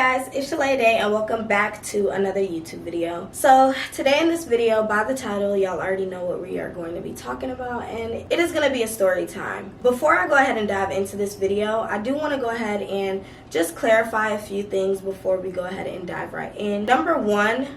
guys, it's Shalaya Dae and welcome back to another YouTube video. So today in this video, by the title, y'all already know what we are going to be talking about, and it is going to be a story time. Before I go ahead and dive into this video, I do want to go ahead and just clarify a few things before we go ahead and dive right in. Number one,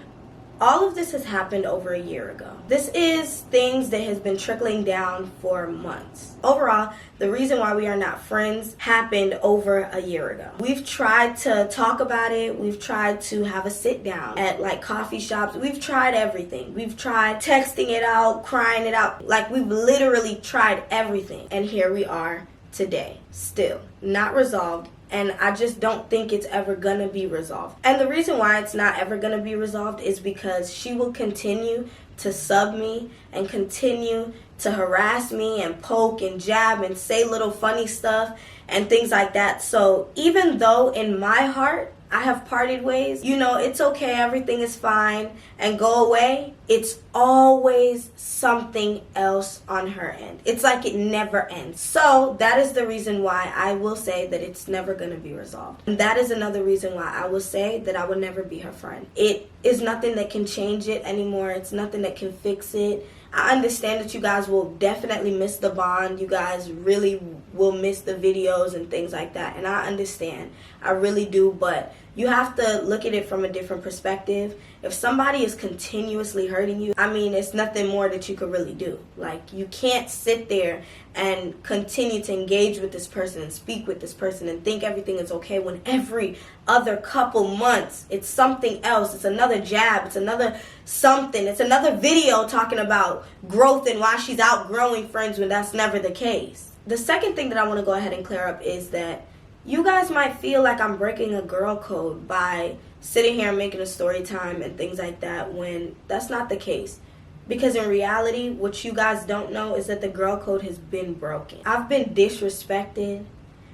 all of this has happened over a year ago. This is things that has been trickling down for months. Overall, the reason why we are not friends happened over a year ago. We've tried to talk about it. We've tried to have a sit down at like coffee shops. We've tried everything. We've tried texting it out, crying it out. Like we've literally tried everything. And here we are today, still not resolved. And I just don't think it's ever gonna be resolved. And the reason why it's not ever gonna be resolved is because she will continue to sub me and continue to harass me and poke and jab and say little funny stuff and things like that. So even though in my heart I have parted ways, you know, it's okay, everything is fine, and go away, it's always something else on her end. It's like it never ends. So that is the reason why I will say that it's never going to be resolved. And that is another reason why I will say that I will never be her friend. It is nothing that can change it anymore. It's nothing that can fix it. I understand that you guys will definitely miss the bond. You guys really will miss the videos and things like that. And I understand. I really do. But you have to look at it from a different perspective. If somebody is continuously hurting you, I mean, it's nothing more that you could really do. Like, you can't sit there and continue to engage with this person and speak with this person and think everything is okay when every other couple months it's something else. It's another jab. It's another something. It's another video talking about growth and why she's outgrowing friends when that's never the case. The second thing that I want to go ahead and clear up is that you guys might feel like I'm breaking a girl code by sitting here and making a story time and things like that when that's not the case. Because in reality, what you guys don't know is that the girl code has been broken. I've been disrespected.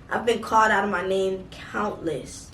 I've been called out of my name countless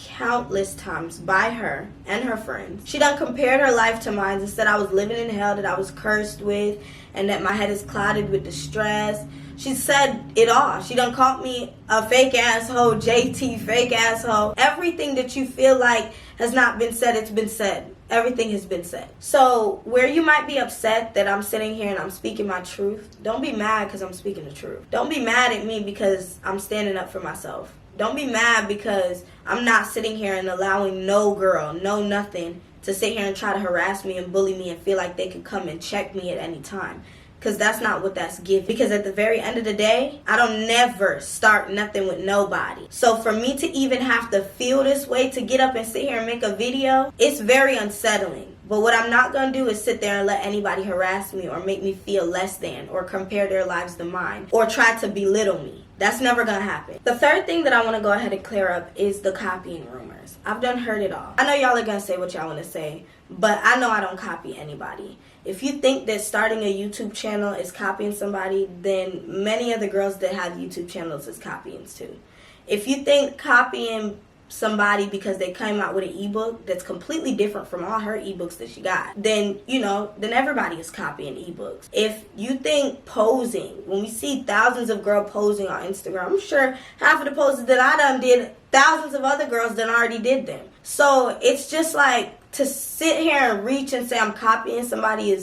times by her and her friends. She done compared her life to mine and said I was living in hell, that I was cursed with, and that my head is clouded with distress. She said it all. She done called me a fake asshole, JT, fake asshole. Everything that you feel like has not been said, it's been said. Everything has been said. So where you might be upset that I'm sitting here and I'm speaking my truth, don't be mad because I'm speaking the truth. Don't be mad at me because I'm standing up for myself. Don't be mad because I'm not sitting here and allowing no girl, no nothing, to sit here and try to harass me and bully me and feel like they could come and check me at any time. Because that's not what that's giving. Because at the very end of the day, I don't never start nothing with nobody. So for me to even have to feel this way, to get up and sit here and make a video, it's very unsettling. But what I'm not going to do is sit there and let anybody harass me or make me feel less than or compare their lives to mine or try to belittle me. That's never going to happen. The third thing that I want to go ahead and clear up is the copying rumors. I've done heard it all. I know y'all are going to say what y'all want to say, but I know I don't copy anybody. If you think that starting a YouTube channel is copying somebody, then many of the girls that have YouTube channels is copying too. If you think copying somebody because they came out with an ebook that's completely different from all her ebooks that she got, then, you know, then everybody is copying ebooks. If you think posing, when we see thousands of girls posing on Instagram, I'm sure half of the poses that I done did, thousands of other girls done already did them. So it's just like, to sit here and reach and say I'm copying somebody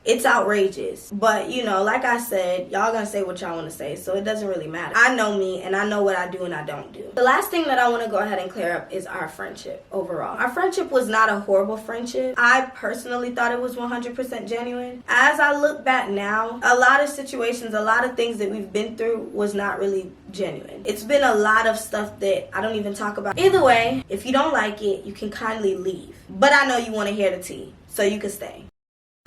it's outrageous. But, you know, like I said, y'all gonna say what y'all want to say, so it doesn't really matter. I know me, and I know what I do and I don't do. The last thing that I want to go ahead and clear up is our friendship overall. Our friendship was not a horrible friendship. I personally thought it was 100% genuine. As I look back now, a lot of situations, a lot of things that we've been through was not really genuine. It's been a lot of stuff that I don't even talk about. Either way, if you don't like it, you can kindly leave. But I know you want to hear the tea, so you can stay.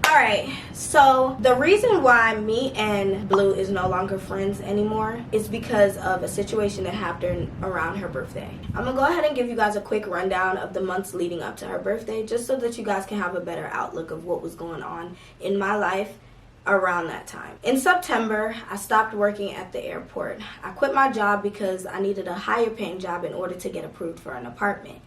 Alright, so the reason why me and Blue is no longer friends anymore is because of a situation that happened around her birthday. I'm going to go ahead and give you guys a quick rundown of the months leading up to her birthday, just so that you guys can have a better outlook of what was going on in my life around that time. In September, I stopped working at the airport. I quit my job because I needed a higher paying job in order to get approved for an apartment.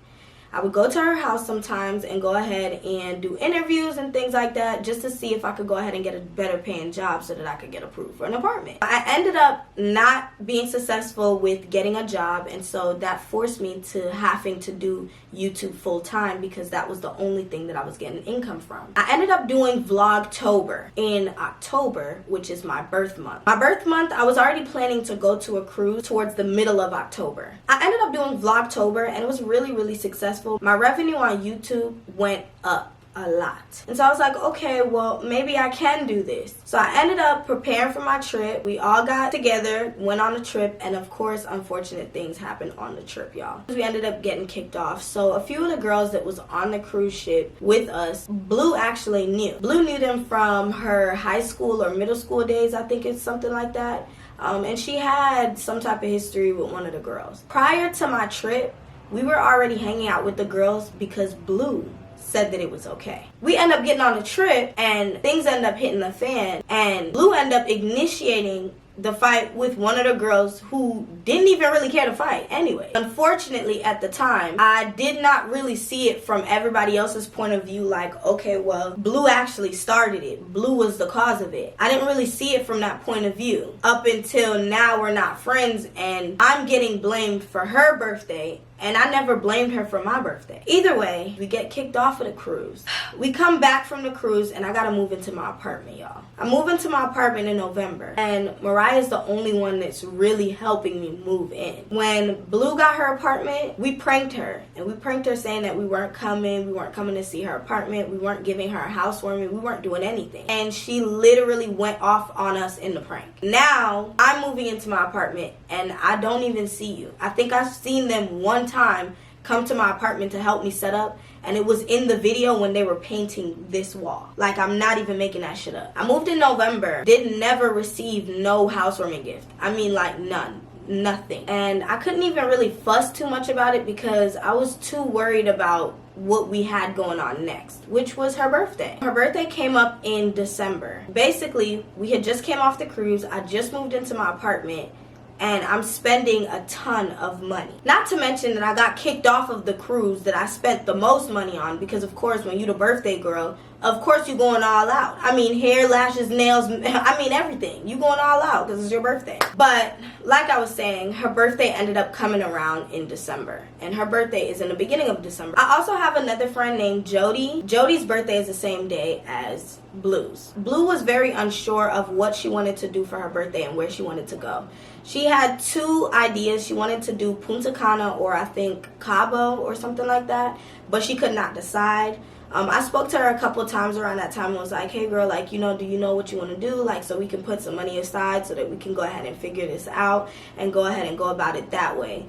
I would go to her house sometimes and go ahead and do interviews and things like that just to see if I could go ahead and get a better paying job so that I could get approved for an apartment. I ended up not being successful with getting a job, and so that forced me to having to do YouTube full time because that was the only thing that I was getting income from. I ended up doing Vlogtober in October, which is my birth month. My birth month, I was already planning to go to a cruise towards the middle of October. I ended up doing Vlogtober and it was really, really successful. My revenue on YouTube went up a lot. And so I was like, okay, well, maybe I can do this. So I ended up preparing for my trip. We all got together, went on a trip, and of course, unfortunate things happened on the trip, y'all. We ended up getting kicked off. So a few of the girls that was on the cruise ship with us, Blue actually knew. Blue knew them from her high school or middle school days, I think it's something like that. And she had some type of history with one of the girls. Prior to my trip, we were already hanging out with the girls because Blue said that it was okay. We end up getting on a trip and things end up hitting the fan, and Blue ended up initiating the fight with one of the girls who didn't even really care to fight anyway. Unfortunately, at the time, I did not really see it from everybody else's point of view, like, okay, well, Blue actually started it. Blue was the cause of it. I didn't really see it from that point of view up until now we're not friends and I'm getting blamed for her birthday. And I never blamed her for my birthday. Either way, we get kicked off of the cruise. We come back from the cruise and I gotta move into my apartment, y'all. I move into my apartment in November and Mariah's the only one that's really helping me move in. When Blue got her apartment, we pranked her. And we pranked her saying that we weren't coming to see her apartment. We weren't giving her a housewarming. We weren't doing anything. And she literally went off on us in the prank. Now, I'm moving into my apartment and I don't even see you. I think I've seen them one time come to my apartment to help me set up, and it was in the video when they were painting this wall. Like, I'm not even making that shit up. I moved in November, did never receive no housewarming gift. I mean, like, none. Nothing. And I couldn't even really fuss too much about it because I was too worried about what we had going on next, which was her birthday. Her birthday came up in December. Basically, we had just came off the cruise. I just moved into my apartment and I'm spending a ton of money. Not to mention that I got kicked off of the cruise that I spent the most money on because, of course, when you the birthday girl, of course you going all out. I mean, hair, lashes, nails, I mean everything. You going all out because it's your birthday. But like I was saying, her birthday ended up coming around in December. And her birthday is in the beginning of December. I also have another friend named Jody. Jody's birthday is the same day as Blue's. Blue was very unsure of what she wanted to do for her birthday and where she wanted to go. She had two ideas. She wanted to do Punta Cana or I think Cabo or something like that. But she could not decide. I spoke to her a couple of times around that time and was like, hey girl, like, you know, do you know what you want to do? Like, so we can put some money aside so that we can go ahead and figure this out and go ahead and go about it that way.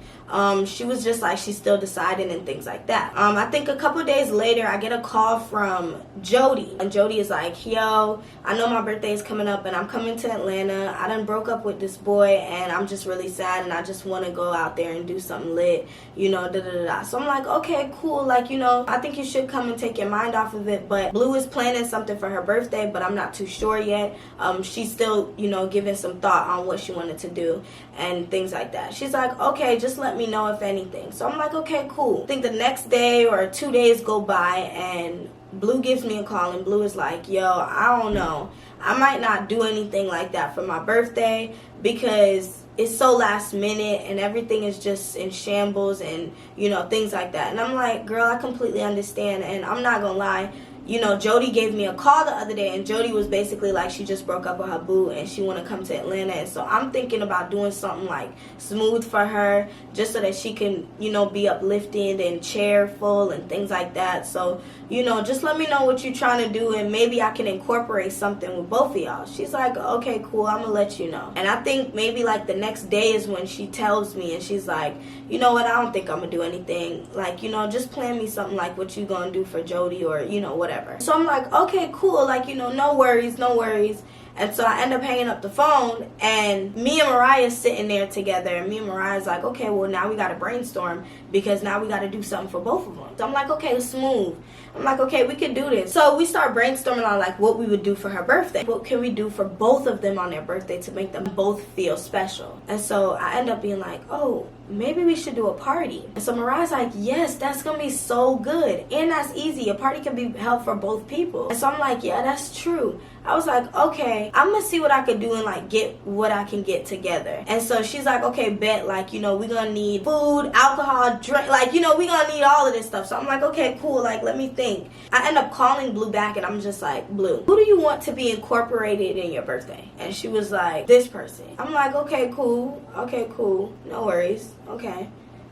She was just like, she's still deciding and things like that. I think a couple of days later, I get a call from Jody. And Jody is like, yo, I know my birthday is coming up and I'm coming to Atlanta. I done broke up with this boy and I'm just really sad and I just want to go out there and do something lit, you know, da-da-da-da. So I'm like, okay, cool. Like, you know, I think you should come and take your mind off of it. But Blue is planning something for her birthday, but I'm not too sure yet. She's still, you know, giving some thought on what she wanted to do and things like that. She's like, okay, just let me know if anything. So I'm like, okay, cool. I think the next day or 2 days go by and Blue gives me a call and Blue is like, yo, I don't know. I might not do anything like that for my birthday because it's so last minute and everything is just in shambles and, you know, things like that. And I'm like, girl, I completely understand. And I'm not gonna lie, you know, Jody gave me a call the other day and Jody was basically like she just broke up with her boo and she want to come to Atlanta. And so I'm thinking about doing something like smooth for her just so that she can, you know, be uplifted and cheerful and things like that. So, you know, just let me know what you're trying to do and maybe I can incorporate something with both of y'all. She's like, okay, cool, I'm gonna let you know. And I think maybe like the next day is when she tells me and she's like, you know what, I don't think I'm gonna do anything. Like, you know, just plan me something like what you gonna do for Jody or, you know, whatever. So I'm like, okay, cool, like, you know, no worries. And so I end up hanging up the phone, and me and Mariah sitting there together, and me and Mariah's like, okay, well, now we got to brainstorm because now we got to do something for both of them. So I'm like, okay, smooth. I'm like, okay, we can do this. So we start brainstorming on like what we would do for her birthday. What can we do for both of them on their birthday to make them both feel special? And so I end up being like, oh, maybe we should do a party. And so Mariah's like, yes, that's gonna be so good. And that's easy. A party can be held for both people. And so I'm like, yeah, that's true. I was like, okay, I'm gonna see what I could do and like get what I can get together. And so she's like, okay, bet, like, you know, we're gonna need food, alcohol, drink, like, you know, we're gonna need all of this stuff. So I'm like, okay, cool, like, let me think. I end up calling Blue back, and I'm just like, Blue, who do you want to be incorporated in your birthday? And she was like, this person. I'm like, okay, cool, no worries, okay.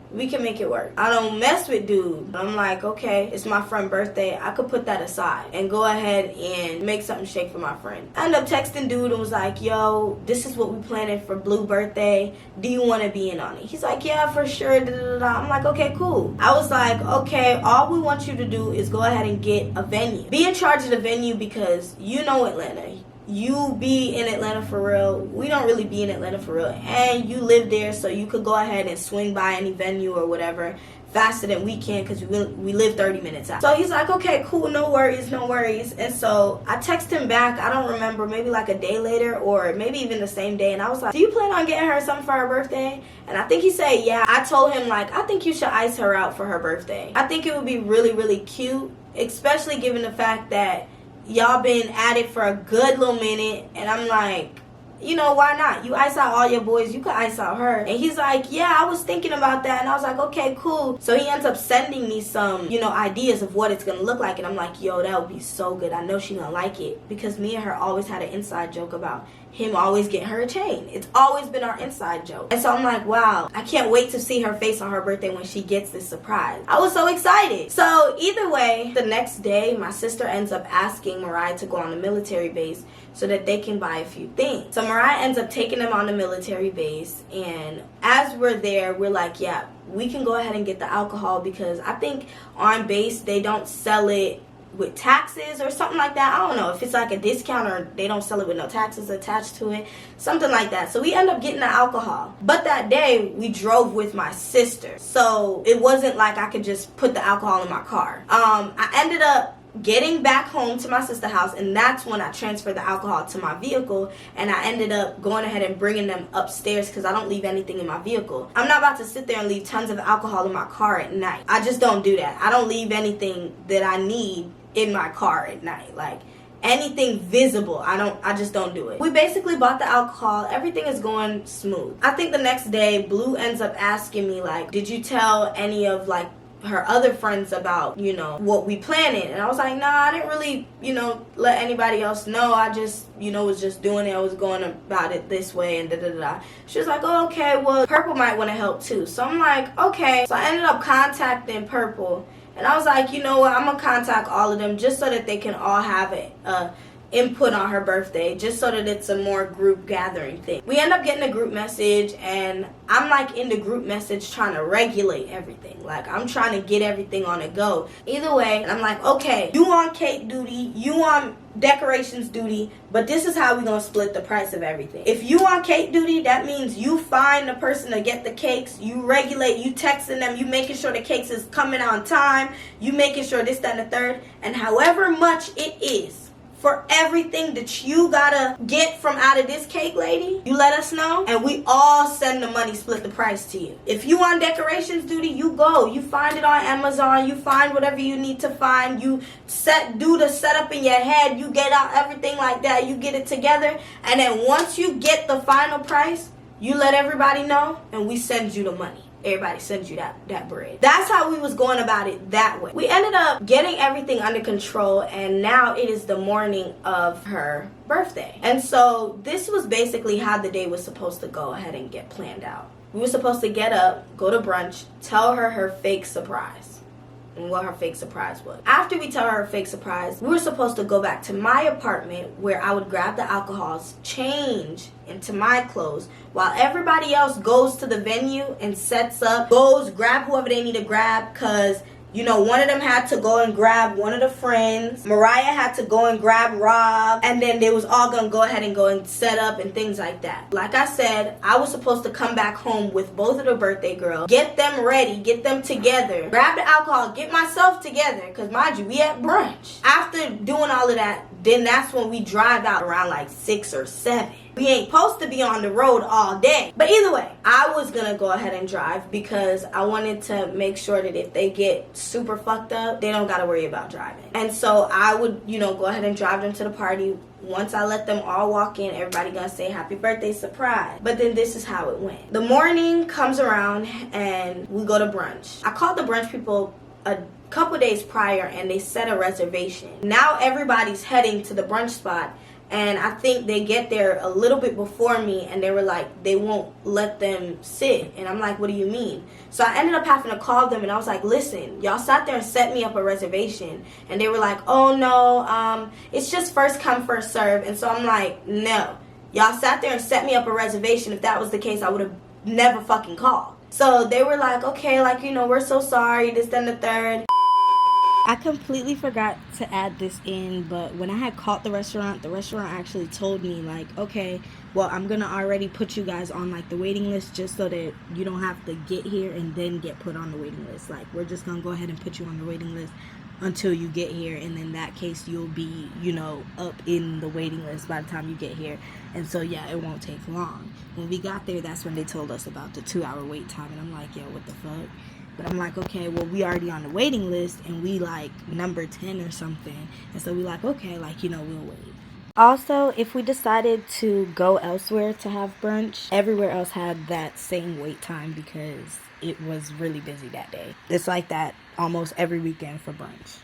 We can make it work. I don't mess with dude. I'm like, okay, it's my friend's birthday. I could put that aside and go ahead and make something shake for my friend. I ended up texting dude and was like, yo, this is what we planning for Blue birthday. Do you want to be in on it? He's like, yeah, for sure. I'm like, okay, cool. I was like, okay, all we want you to do is go ahead and get a venue. Be in charge of the venue because you know Atlanta. You be in Atlanta for real. We don't really be in Atlanta for real. And you live there, so you could go ahead and swing by any venue or whatever faster than we can because we live 30 minutes out. So he's like, okay, cool, no worries. And so I text him back, I don't remember, maybe like a day later or maybe even the same day. And I was like, do you plan on getting her something for her birthday? And I think he said, yeah. I told him, like, I think you should ice her out for her birthday. I think it would be really, really cute, especially given the fact that y'all been at it for a good little minute. And I'm like, you know, why not? You ice out all your boys, you could ice out her. And he's like, yeah, I was thinking about that. And I was like, okay, cool. So he ends up sending me some, you know, ideas of what it's gonna look like. And I'm like, yo, that would be so good. I know she gonna like it. Because me and her always had an inside joke about him always getting her a chain. It's always been our inside joke. And so I'm like, wow, I can't wait to see her face on her birthday when she gets this surprise. I was so excited. So either way, the next day, my sister ends up asking Mariah to go on the military base so that they can buy a few things. So Mariah ends up taking them on the military base, and as we're there, we're like, yeah, we can go ahead and get the alcohol because I think on base they don't sell it with taxes or something like that. I don't know if it's like a discount or they don't sell it with no taxes attached to it, something like that. So we end up getting the alcohol. But that day we drove with my sister, so it wasn't like I could just put the alcohol in my car. I ended up getting back home to my sister's house, and that's when I transferred the alcohol to my vehicle, and I ended up going ahead and bringing them upstairs because I don't leave anything in my vehicle. I'm not about to sit there and leave tons of alcohol in my car at night. I just don't do that. I don't leave anything that I need in my car at night. Like anything visible, I just don't do it. We basically bought the alcohol. Everything is going smooth. I think the next day Blue ends up asking me, like, did you tell any of like her other friends about, you know, what we planning? And I was like, nah, I didn't really, you know, let anybody else know. I just, you know, was just doing it. I was going about it this way and da-da-da. She was like, oh, okay, well, Purple might want to help too. So I'm like, okay. So I ended up contacting Purple, and I was like, you know what, I'm gonna contact all of them just so that they can all have a input on her birthday, just so that it's a more group gathering thing. We end up getting a group message, and I'm like in the group message trying to regulate everything. Like I'm trying to get everything on a go. Either way, and I'm like, okay, you on cake duty, you on decorations duty, but this is how we gonna split the price of everything. If you on cake duty, that means you find the person to get the cakes, you regulate, you texting them, you making sure the cakes is coming on time, you making sure this, that, and the third, and however much it is for everything that you gotta get from out of this cake, lady, you let us know, and we all send the money, split the price to you. If you on decorations duty, you go, you find it on Amazon, you find whatever you need to find, you do the setup in your head, you get out everything like that, you get it together, and then once you get the final price, you let everybody know, and we send you the money. Everybody sends you that bread. That's how we was going about it that way. We ended up getting everything under control, and now it is the morning of her birthday. And so this was basically how the day was supposed to go ahead and get planned out. We were supposed to get up, go to brunch, tell her fake surprise. And what her fake surprise was. After we tell her fake surprise, we were supposed to go back to my apartment where I would grab the alcohols, change into my clothes, while everybody else goes to the venue and sets up, goes grab whoever they need to grab, because You know, one of them had to go and grab one of the friends. Mariah had to go and grab Rob. And then they was all gonna go ahead and go and set up and things like that. Like I said, I was supposed to come back home with both of the birthday girls, get them ready, get them together, grab the alcohol, get myself together. Because mind you, we at brunch. After doing all of that, then that's when we drive out around like 6 or 7. We ain't supposed to be on the road all day. But either way, I was gonna go ahead and drive because I wanted to make sure that if they get super fucked up, they don't gotta worry about driving. And so I would, you know, go ahead and drive them to the party. Once I let them all walk in, everybody gonna say happy birthday, surprise. But then this is how it went. The morning comes around and we go to brunch. I called the brunch people a couple days prior and they set a reservation. Now everybody's heading to the brunch spot. And I think they get there a little bit before me, and they were like, they won't let them sit. And I'm like, what do you mean? So I ended up having to call them, and I was like, listen, y'all sat there and set me up a reservation. And they were like, oh no, it's just first come, first serve. And so I'm like, no. Y'all sat there and set me up a reservation. If that was the case, I would have never fucking called. So they were like, okay, like, you know, we're so sorry, this, then, the third. I completely forgot to add this in, but when I had called the restaurant actually told me, like, okay, well, I'm going to already put you guys on, like, the waiting list just so that you don't have to get here and then get put on the waiting list. Like, we're just going to go ahead and put you on the waiting list until you get here, and in that case, you'll be, you know, up in the waiting list by the time you get here. And so, yeah, it won't take long. When we got there, that's when they told us about the 2-hour wait time, and I'm like, yo, what the fuck? But I'm like, okay, well, we already on the waiting list, and we, like, number 10 or something. And so we like, okay, like, you know, we'll wait. Also, if we decided to go elsewhere to have brunch, everywhere else had that same wait time because it was really busy that day. It's like that almost every weekend for brunch.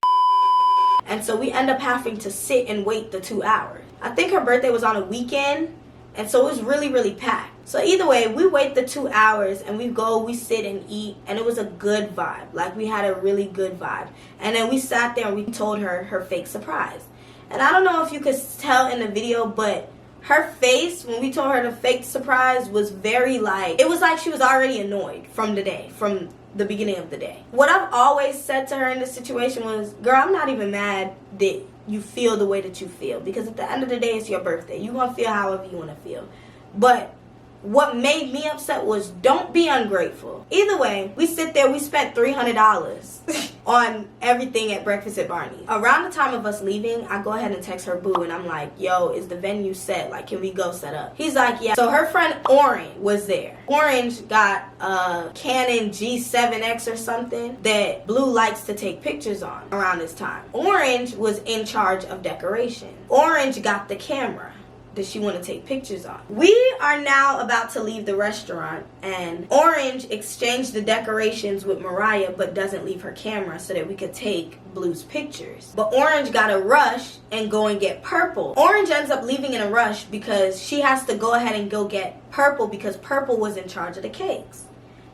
And so we end up having to sit and wait the 2 hours. I think her birthday was on a weekend, and so it was really, really packed. So either way, we wait the 2 hours and we sit and eat, and it was a good vibe. Like, we had a really good vibe. And then we sat there and we told her her fake surprise. And I don't know if you could tell in the video, but her face when we told her the fake surprise was very like, it was like she was already annoyed from the beginning of the day. What I've always said to her in this situation was, girl, I'm not even mad that you feel the way that you feel, because at the end of the day, it's your birthday. You're going to feel however you want to feel. But what made me upset was, don't be ungrateful. Either way, we sit there, we spent $300 on everything at Breakfast at Barney's. Around the time of us leaving, I go ahead and text her boo, and I'm like, yo, is the venue set? Like, can we go set up? He's like, yeah. So her friend Orange was there. Orange got a Canon G7X or something that Blue likes to take pictures on around this time. Orange was in charge of decoration. Orange got the camera that she want to take pictures on. We are now about to leave the restaurant, and Orange exchanged the decorations with Mariah but doesn't leave her camera so that we could take Blue's pictures. But Orange got a rush and go and get Purple. Orange ends up leaving in a rush because she has to go ahead and go get Purple because Purple was in charge of the cakes.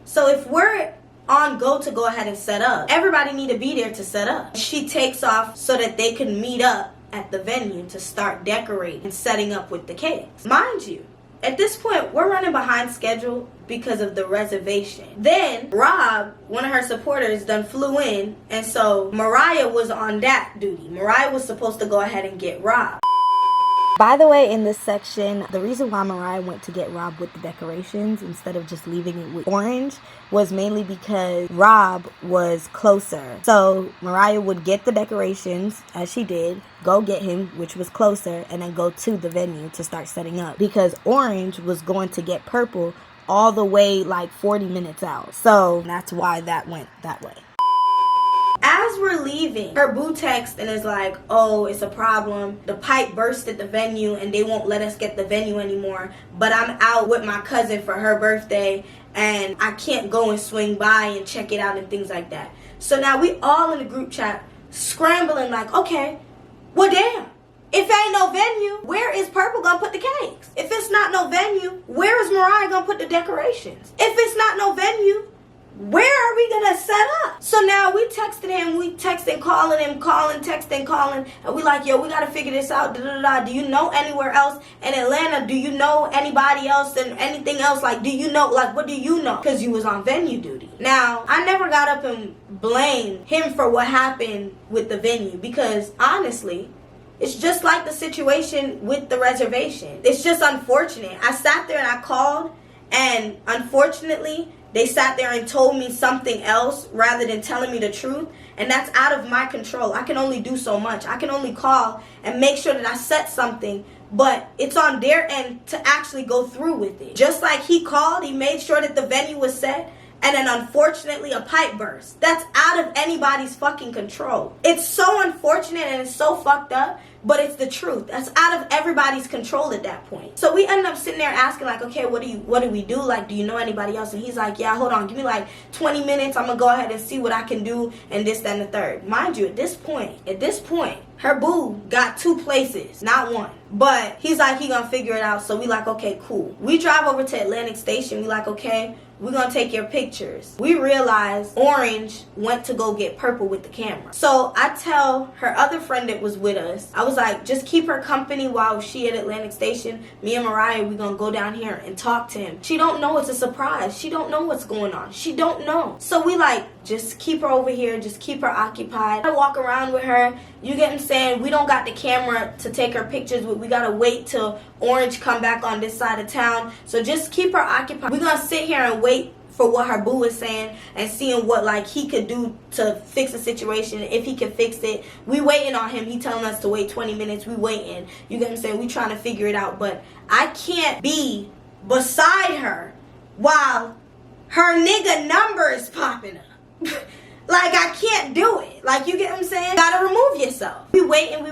So if we're on go to go ahead and set up, everybody need to be there to set up. She takes off so that they can meet up at the venue to start decorating and setting up with the cakes. Mind you, at this point, we're running behind schedule because of the reservation. Then Rob, one of her supporters, done flew in, and so Mariah was on that duty. Mariah was supposed to go ahead and get Rob. By the way, in this section, the reason why Mariah went to get Rob with the decorations instead of just leaving it with Orange was mainly because Rob was closer. So Mariah would get the decorations, as she did, go get him, which was closer, and then go to the venue to start setting up. Because Orange was going to get Purple all the way like 40 minutes out. So that's why that went that way. As we're leaving, her boo texts and is like, oh, it's a problem. The pipe burst at the venue and they won't let us get the venue anymore. But I'm out with my cousin for her birthday and I can't go and swing by and check it out and things like that. So now we all in the group chat scrambling like, okay, well damn. If ain't no venue, where is Purple gonna put the cakes? If it's not no venue, where is Mariah gonna put the decorations? If it's not no venue, where are we gonna set up? So now we texted him, we texting, calling him, texting, calling, and we like, yo, we gotta figure this out, Do you know anywhere else in Atlanta? Do you know anybody else and anything else? Like, do you know, like, what do you know? Because you was on venue duty. Now, I never got up and blame him for what happened with the venue, because honestly, it's just like the situation with the reservation. It's just unfortunate. I sat there and I called, and unfortunately, they sat there and told me something else rather than telling me the truth. And that's out of my control. I can only do so much. I can only call and make sure that I set something, but it's on their end to actually go through with it. Just like he called, he made sure that the venue was set, and then unfortunately a pipe burst. That's out of anybody's fucking control. It's so unfortunate and it's so fucked up, but it's the truth. That's out of everybody's control at that point. So we end up sitting there asking like, okay, what do we do? Like, do you know anybody else? And he's like, yeah, hold on, give me like 20 minutes. I'm gonna go ahead and see what I can do, and this, that, and the third. Mind you, at this point, her boo got 2 places, not 1. But he's like, he gonna figure it out. So we like, okay, cool. We drive over to Atlantic Station. We like, okay, we're gonna take your pictures. We realize Orange went to go get Purple with the camera. So I tell her other friend that was with us, I was like, just keep her company while she at Atlantic Station. Me and Mariah, we gonna go down here and talk to him. She don't know, it's a surprise. She don't know what's going on. She don't know. So we like, just keep her over here, just keep her occupied. I walk around with her. You get what I'm saying? We don't got the camera to take her pictures with. We gotta wait till Orange come back on this side of town. So just keep her occupied. We're gonna sit here and wait for what her boo is saying and seeing what like he could do to fix the situation, if he can fix it. We waiting on him. He telling us to wait 20 minutes. We waiting. You get what I'm saying? We trying to figure it out. But I can't be beside her while her nigga number is popping up. Like, I can't do it. Like, you get what I'm saying? Gotta remove yourself. We waiting.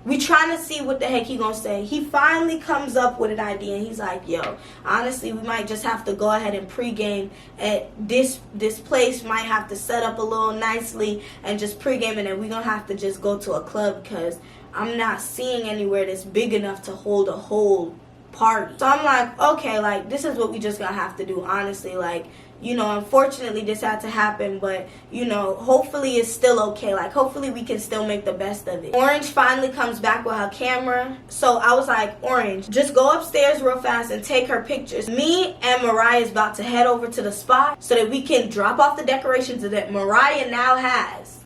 We trying to see what the heck he gonna say. He finally comes up with an idea, and he's like, yo, honestly, we might just have to go ahead and pregame at this place. Might have to set up a little nicely and just pregame, and then we're gonna have to just go to a club because I'm not seeing anywhere that's big enough to hold a whole party. So I'm like, okay, like, this is what we just gonna have to do, honestly. Like, you know, unfortunately this had to happen, but, you know, hopefully it's still okay. Like, hopefully we can still make the best of it. Orange finally comes back with her camera. So I was like, Orange, just go upstairs real fast and take her pictures. Me and Mariah is about to head over to the spot so that we can drop off the decorations that Mariah now has.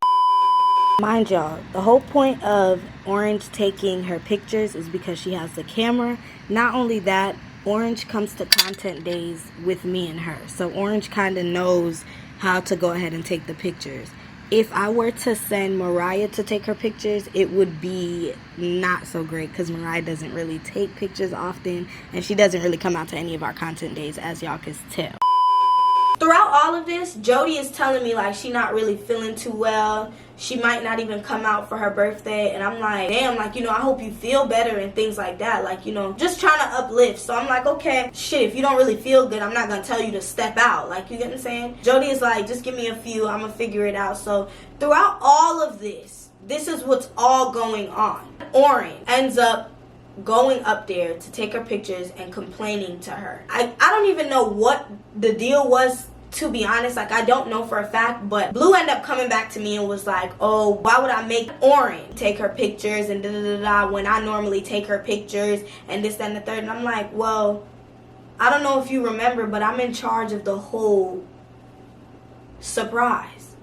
Mind y'all, the whole point of Orange taking her pictures is because she has the camera. Not only that, Orange comes to content days with me and her. So Orange kind of knows how to go ahead and take the pictures. If I were to send Mariah to take her pictures, it would be not so great because Mariah doesn't really take pictures often, and she doesn't really come out to any of our content days, as y'all can tell. Throughout all of this, Jody is telling me like she not really feeling too well. She might not even come out for her birthday. And I'm like, damn, like, you know, I hope you feel better and things like that. Like, you know, just trying to uplift. So I'm like, okay, shit, if you don't really feel good, I'm not going to tell you to step out. Like, you get what I'm saying? Jody is like, just give me a few. I'm going to figure it out. So throughout all of this, this is what's all going on. Orange ends up going up there to take her pictures and complaining to her. I don't even know what the deal was, to be honest. Like, I don't know for a fact, but Blue ended up coming back to me and was like, oh, why would I make Orange take her pictures and da-da-da-da when I normally take her pictures and this, that, and the third? And I'm like, well, I don't know if you remember, but I'm in charge of the whole surprise.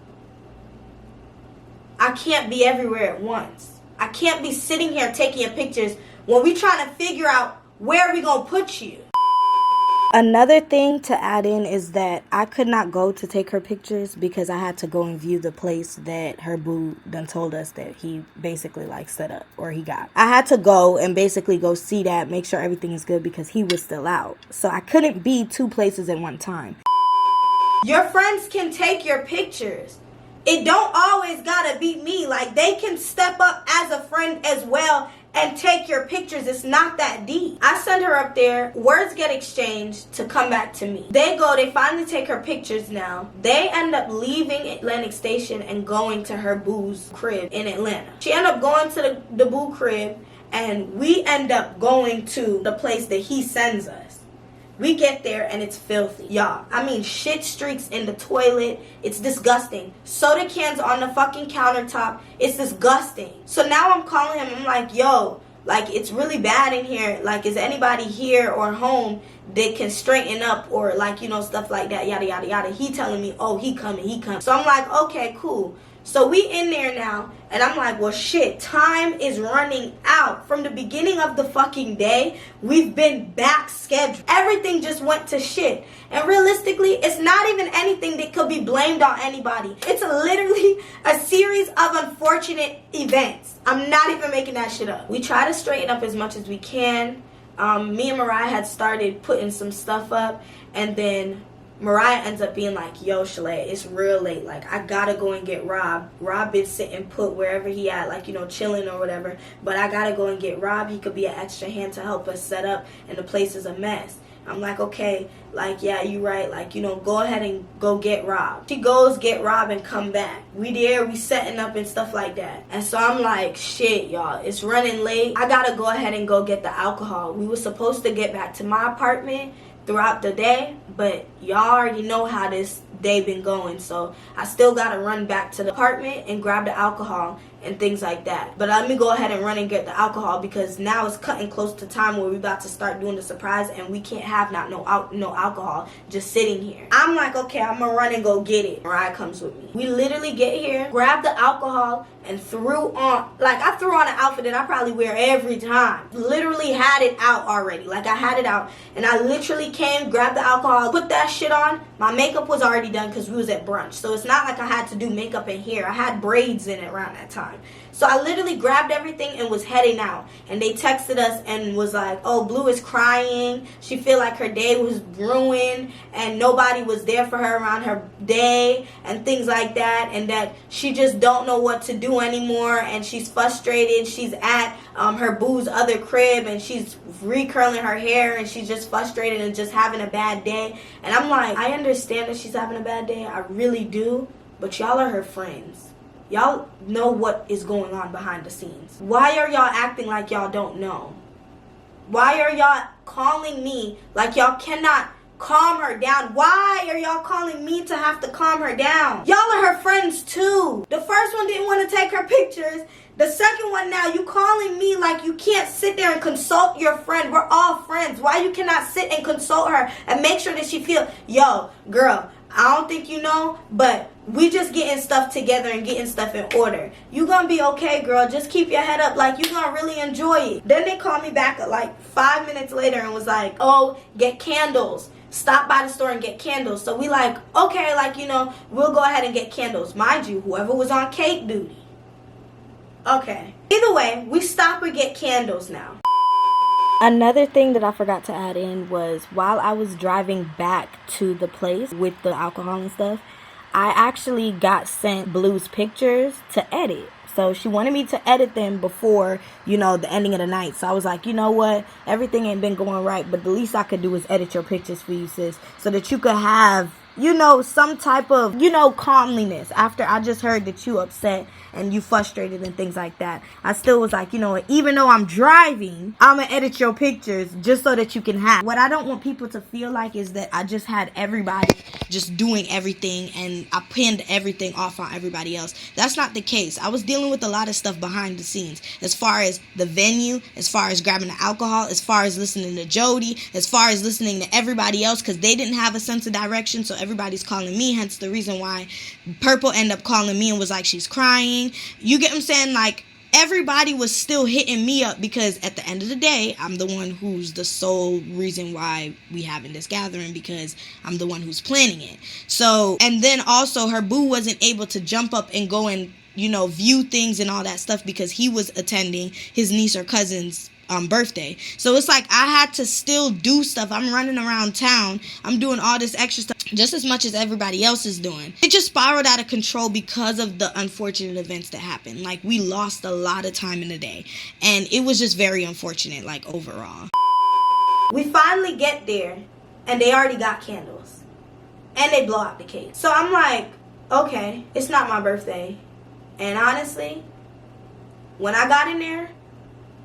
I can't be everywhere at once. I can't be sitting here taking your pictures when we trying to figure out where we gonna put you. Another thing to add in is that I could not go to take her pictures because I had to go and view the place that her boo done told us that he basically like set up, or he got. I had to go and basically go see that, make sure everything is good because he was still out. So I couldn't be 2 places at one time. Your friends can take your pictures. It don't always gotta be me. Like, they can step up as a friend as well and take your pictures. It's not that deep. I send her up there. Words get exchanged to come back to me. They go. They finally take her pictures now. They end up leaving Atlantic Station and going to her boo's crib in Atlanta. She end up going to the boo crib, and we end up going to the place that he sends us. We get there and it's filthy, y'all. I mean, shit streaks in the toilet. It's disgusting. Soda cans on the fucking countertop. It's disgusting. So now I'm calling him. I'm like, yo, like, it's really bad in here. Like, is anybody here or home that can straighten up or like, you know, stuff like that, yada yada yada. He telling me, oh, he coming. So I'm like, okay, cool. So we in there now, and I'm like, well, shit, time is running out. From the beginning of the fucking day, we've been back scheduled. Everything just went to shit. And realistically, it's not even anything that could be blamed on anybody. It's literally a series of unfortunate events. I'm not even making that shit up. We try to straighten up as much as we can. Me and Mariah had started putting some stuff up, and then Mariah ends up being like, yo, Shalaya, it's real late. Like, I gotta go and get Rob. Rob been sitting put wherever he at, like, you know, chilling or whatever. But I gotta go and get Rob. He could be an extra hand to help us set up, and the place is a mess. I'm like, okay, like, yeah, you right. Like, you know, go ahead and go get Rob. She goes get Rob and come back. We there, we setting up and stuff like that. And so I'm like, shit, y'all, it's running late. I gotta go ahead and go get the alcohol. We were supposed to get back to my apartment throughout the day, but y'all already know how this day been going, so I still gotta run back to the apartment and grab the alcohol and things like that. But let me go ahead and run and get the alcohol, because now it's cutting close to time where we about to start doing the surprise, and we can't have no alcohol just sitting here. I'm like, okay, I'm gonna run and go get it. Mariah comes with me. We literally get here, grab the alcohol, and threw on, like, I threw on an outfit that I probably wear every time. Literally had it out already. Like, I had it out, and I literally came, grabbed the alcohol, put that shit on. My makeup was already done because we was at brunch, so it's not like I had to do makeup in here. I had braids in it around that time. So I literally grabbed everything and was heading out. And they texted us and was like, oh, Blue is crying. She feel like her day was ruined and nobody was there for her around her day and things like that. And that she just don't know what to do anymore. And she's frustrated. She's at her boo's other crib and she's recurling her hair and she's just frustrated and just having a bad day. And I'm like, I understand that she's having a bad day. I really do. But y'all are her friends. Y'all know what is going on behind the scenes. Why are y'all acting like y'all don't know? Why are y'all calling me like y'all cannot calm her down? Why are y'all calling me to have to calm her down? Y'all are her friends too. The first one didn't want to take her pictures. The second one now, you calling me like you can't sit there and consult your friend. We're all friends. Why you cannot sit and consult her and make sure that she feel, yo, girl, I don't think you know, but we just getting stuff together and getting stuff in order. You gonna be okay, girl. Just keep your head up. Like, you gonna really enjoy it. Then they called me back like 5 minutes later and was like, oh, get candles. Stop by the store and get candles. So we like, okay, like, you know, we'll go ahead and get candles. Mind you, whoever was on cake duty. Okay. Either way, we stop and get candles now. Another thing that I forgot to add in was while I was driving back to the place with the alcohol and stuff, I actually got sent Blue's pictures to edit. So she wanted me to edit them before, you know, the ending of the night. So I was like, you know what? Everything ain't been going right, but the least I could do is edit your pictures for you, sis, so that you could have, you know, some type of, you know, calmliness after I just heard that you upset and you frustrated and things like that. I still was like, you know, even though I'm driving, I'm gonna edit your pictures just so that you can have. What I don't want people to feel like is that I just had everybody just doing everything and I pinned everything off on everybody else. That's not the case. I was dealing with a lot of stuff behind the scenes, as far as the venue, as far as grabbing the alcohol, as far as listening to Jody, as far as listening to everybody else, because they didn't have a sense of direction, so everybody's calling me, hence the reason why Purple ended up calling me and was like, she's crying. You get what I'm saying? Like, everybody was still hitting me up because at the end of the day, I'm the one who's the sole reason why we having this gathering, because I'm the one who's planning it. So, and then also her boo wasn't able to jump up and go and, you know, view things and all that stuff because he was attending his niece or cousin's birthday. So it's like I had to still do stuff. I'm running around town. I'm doing all this extra stuff just as much as everybody else is doing. It just spiraled out of control because of the unfortunate events that happened. Like, we lost a lot of time in the day and it was just very unfortunate, like, overall. We finally get there and they already got candles and they blow out the cake. So I'm like, okay, it's not my birthday. And honestly, when I got in there,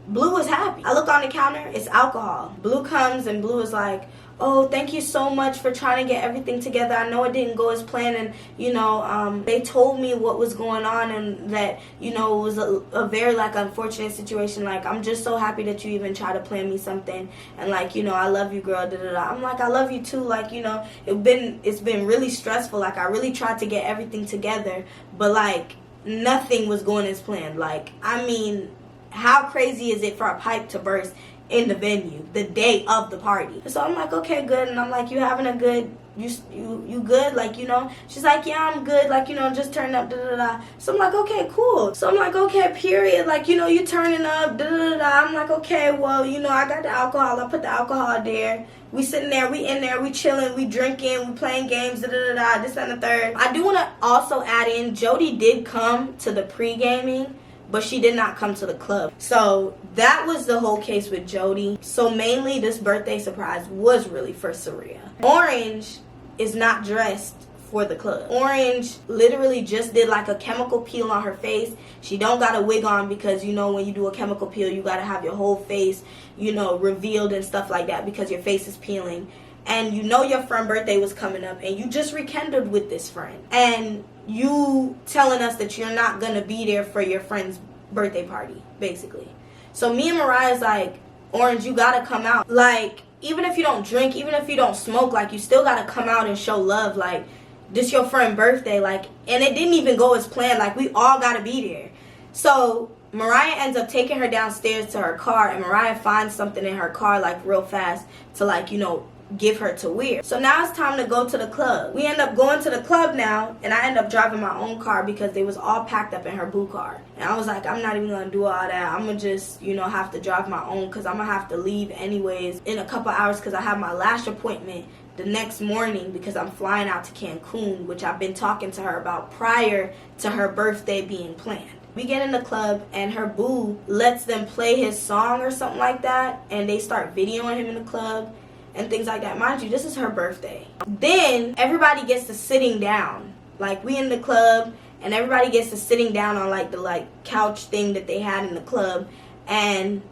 Blue was happy. I look on the counter, it's alcohol. Blue comes and Blue is like, oh, thank you so much for trying to get everything together. I know it didn't go as planned, and, you know, they told me what was going on and that, you know, it was a very, like, unfortunate situation. Like, I'm just so happy that you even tried to plan me something, and, like, you know, I love you, girl, da-da-da. I'm like, I love you, too. Like, you know, it's been really stressful. Like, I really tried to get everything together, but, like, nothing was going as planned. Like, I mean, how crazy is it for a pipe to burst in the venue the day of the party? So I'm like, okay, good. And I'm like, you having a good, you good? Like, you know, she's like, yeah, I'm good. Like, you know, just turning up, da-da-da. So I'm like, okay, cool. So I'm like, okay, period. Like, you know, you turning up, da-da-da. I'm like, okay, well, you know, I got the alcohol. I put the alcohol there. We sitting there, we in there, we chilling, we drinking, we playing games, da-da-da-da, this and the third. I do want to also add in, Jody did come to the pre-gaming, but she did not come to the club. So that was the whole case with Jody. So mainly this birthday surprise was really for Saria. Orange is not dressed for the club. Orange literally just did like a chemical peel on her face. She don't got a wig on because, you know, when you do a chemical peel, you gotta have your whole face, you know, revealed and stuff like that because your face is peeling. And you know your friend's birthday was coming up and you just rekindled with this friend. And you telling us that you're not gonna be there for your friend's birthday party, basically. So me and Mariah's like, Orange, you gotta come out. Like, even if you don't drink, even if you don't smoke, like, you still gotta come out and show love. Like, this your friend's birthday. Like, and it didn't even go as planned. Like, we all gotta be there. So Mariah ends up taking her downstairs to her car, and Mariah finds something in her car, like, real fast to, like, you know, give her to wear. So now it's time to go to the club. We end up going to the club now, and I end up driving my own car because they was all packed up in her boo car. And I was like, I'm not even gonna do all that. I'm gonna just, you know, have to drive my own because I'm gonna have to leave anyways in a couple hours because I have my lash appointment the next morning because I'm flying out to Cancun, which I've been talking to her about prior to her birthday being planned. We get in the club and her boo lets them play his song or something like that, and they start videoing him in the club and things like that. Mind you, this is her birthday. Then everybody gets to sitting down. Like, we in the club and everybody gets to sitting down on like the couch thing that they had in the club, and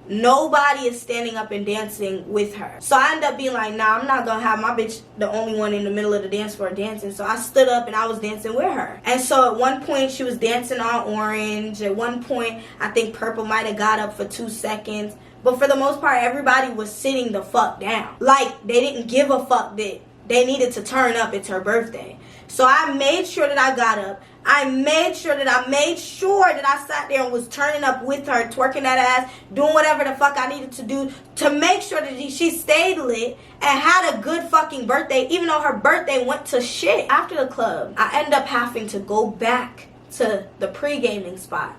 nobody is standing up and dancing with her. So I end up being like, nah, I'm not gonna have my bitch the only one in the middle of the dance floor dancing. So I stood up and I was dancing with her. And so at one point she was dancing on Orange. At one point I think Purple might have got up for 2 seconds. But for the most part, everybody was sitting the fuck down. Like, they didn't give a fuck that they needed to turn up. It's her birthday. So I made sure that I got up. I made sure that I sat there and was turning up with her, twerking that ass, doing whatever the fuck I needed to do to make sure that she stayed lit and had a good fucking birthday, even though her birthday went to shit. After the club, I end up having to go back to the pre-gaming spot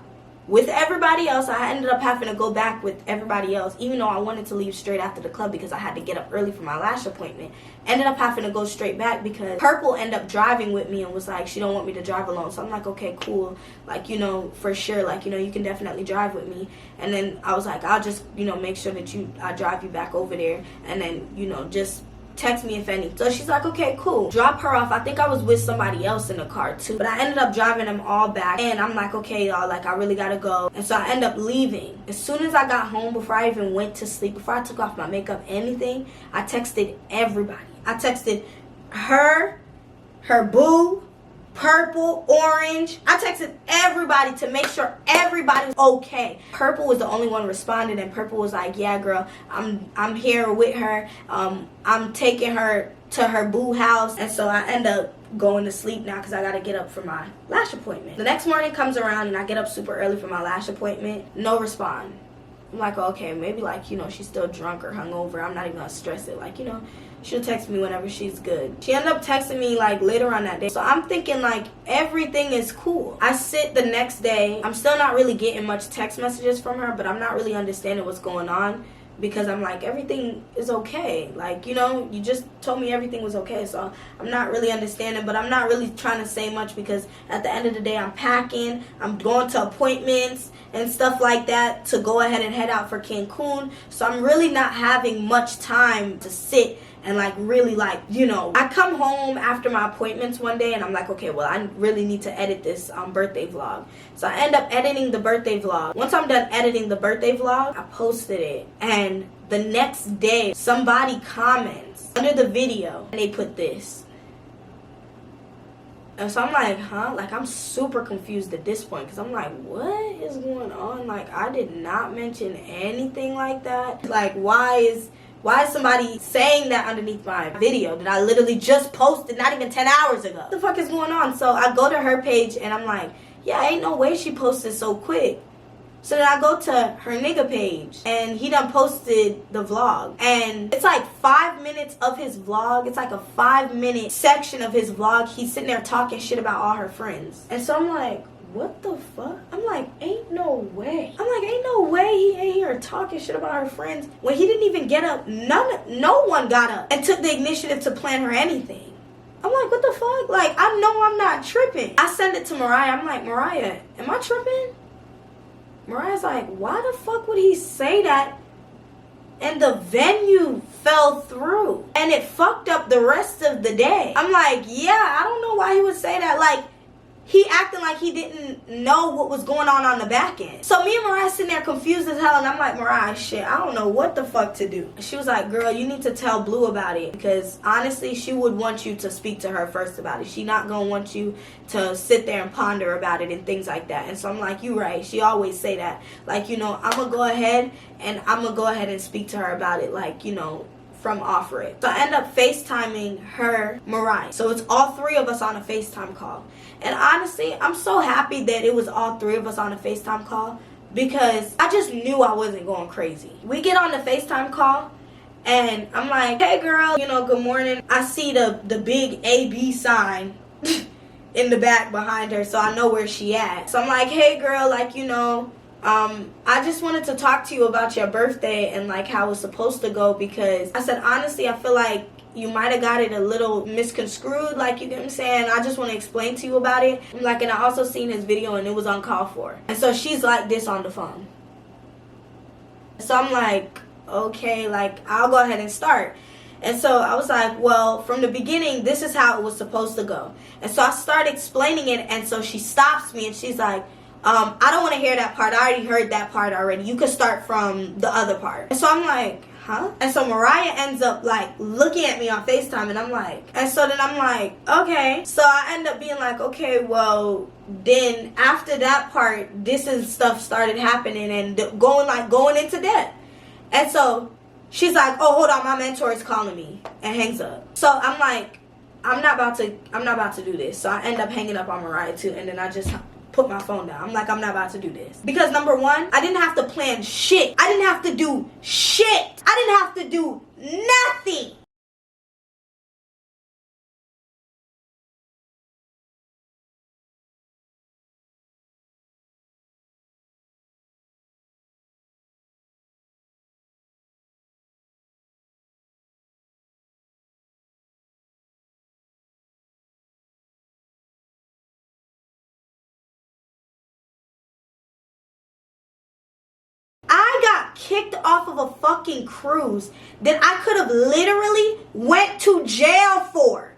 with everybody else. I ended up having to go back with everybody else, even though I wanted to leave straight after the club because I had to get up early for my lash appointment. Ended up having to go straight back because Purple ended up driving with me and was like, she don't want me to drive alone. So I'm like, okay, cool. Like, you know, for sure. Like, you know, you can definitely drive with me. And then I was like, I'll just, you know, make sure that I drive you back over there. And then, you know, just text me if any. So she's like, okay, cool. Drop her off. I think I was with somebody else in the car too, but I ended up driving them all back, and I'm like, okay, y'all, like, I really gotta go. And so I end up leaving. As soon as I got home, before I even went to sleep, before I took off my makeup, anything, I texted everybody. I texted her boo, Purple, Orange. I texted everybody to make sure everybody was okay. Purple was the only one responding, and Purple was like, yeah, girl, I'm here with her. I'm taking her to her boo house. And so I end up going to sleep now because I gotta get up for my lash appointment. The next morning comes around and I get up super early for my lash appointment. No respond. I'm like, okay, maybe, like, you know, she's still drunk or hungover. I'm not even gonna stress it. Like, you know, she'll text me whenever she's good. She ended up texting me like later on that day. So I'm thinking like everything is cool. I sit the next day. I'm still not really getting much text messages from her, but I'm not really understanding what's going on because I'm like, everything is okay. Like, you know, you just told me everything was okay. So I'm not really understanding, but I'm not really trying to say much because at the end of the day, I'm packing. I'm going to appointments and stuff like that to go ahead and head out for Cancun. So I'm really not having much time to sit and like really like, you know, I come home after my appointments one day and I'm like, okay, well, I really need to edit this birthday vlog. So I end up editing the birthday vlog. Once I'm done editing the birthday vlog, I posted it, and the next day somebody comments under the video and they put this. And so I'm like, huh? Like, I'm super confused at this point because I'm like, what is going on? Like, I did not mention anything like that. Like, why is somebody saying that underneath my video that I literally just posted not even 10 hours ago? What the fuck is going on? So I go to her page and I'm like, yeah, ain't no way she posted so quick. So then I go to her nigga page and he done posted the vlog. And it's like 5 minutes of his vlog. It's like a 5-minute section of his vlog. He's sitting there talking shit about all her friends. And so I'm like, what the fuck? I'm like, ain't no way. I'm like, ain't no way he ain't here talking shit about her friends when he didn't even get up. No one got up and took the initiative to plan her anything. I'm like, what the fuck? Like, I know I'm not tripping. I send it to Mariah. I'm like, Mariah, am I tripping? Mariah's like, why the fuck would he say that? And the venue fell through. And it fucked up the rest of the day. I'm like, yeah, I don't know why he would say that. Like, he acting like he didn't know what was going on the back end. So me and Mariah sitting there confused as hell, and I'm like, Mariah, shit, I don't know what the fuck to do. She was like, girl, you need to tell Blue about it, because honestly, she would want you to speak to her first about it. She not gonna want you to sit there and ponder about it and things like that. And so I'm like, you right. She always say that. Like, you know, I'm gonna go ahead and speak to her about it, like, you know, from off rip. So I end up FaceTiming her, Mariah. So it's all three of us on a FaceTime call. And honestly, I'm so happy that it was all three of us on a FaceTime call, because I just knew I wasn't going crazy. We get on the FaceTime call and I'm like, hey girl, you know, good morning. I see the big AB sign in the back behind her, so I know where she at. So I'm like, hey girl, like, you know, I just wanted to talk to you about your birthday and like how it's supposed to go, because I said, honestly, I feel like you might have got it a little misconstrued, like, you get what I'm saying? I just want to explain to you about it. I'm like, and I also seen his video and it was uncalled for. And so she's like this on the phone. So I'm like, okay, like, I'll go ahead and start. And so I was like, well, from the beginning, this is how it was supposed to go. And so I started explaining it, and so she stops me and she's like, I don't want to hear that part. I already heard that part already. You could start from the other part. And so I'm like, huh? And so Mariah ends up like looking at me on FaceTime, and I'm like, and so then I'm like, okay. So I end up being like, okay, well, then after that part, this and stuff started happening and going into depth. And so she's like, oh, hold on, my mentor is calling me, and hangs up. So I'm like, I'm not about to do this. So I end up hanging up on Mariah too, and then I just put my phone down. I'm like, I'm not about to do this. Because number one, I didn't have to plan shit. I didn't have to do shit. I didn't have to do nothing. I got kicked off of a fucking cruise that I could have literally went to jail for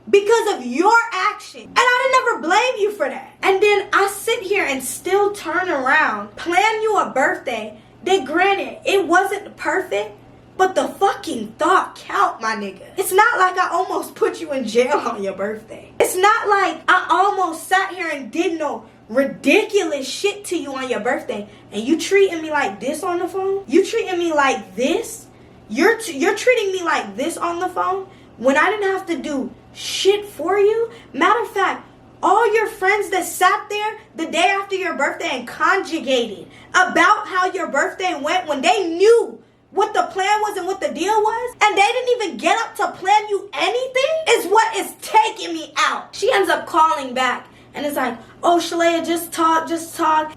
because of your action. And I didn't ever blame you for that. And then I sit here and still turn around, plan you a birthday that, granted, it wasn't perfect, but the fucking thought count, my nigga. It's not like I almost put you in jail on your birthday. It's not like I almost sat here and did no ridiculous shit to you on your birthday, and you treating me like this on the phone? You treating me like this? You're treating me like this on the phone when I didn't have to do shit for you? Matter of fact, all your friends that sat there the day after your birthday and conjugated about how your birthday went when they knew what the plan was and what the deal was, and they didn't even get up to plan you anything, is what is taking me out. She ends up calling back and it's like, oh, Shalaya, just talk.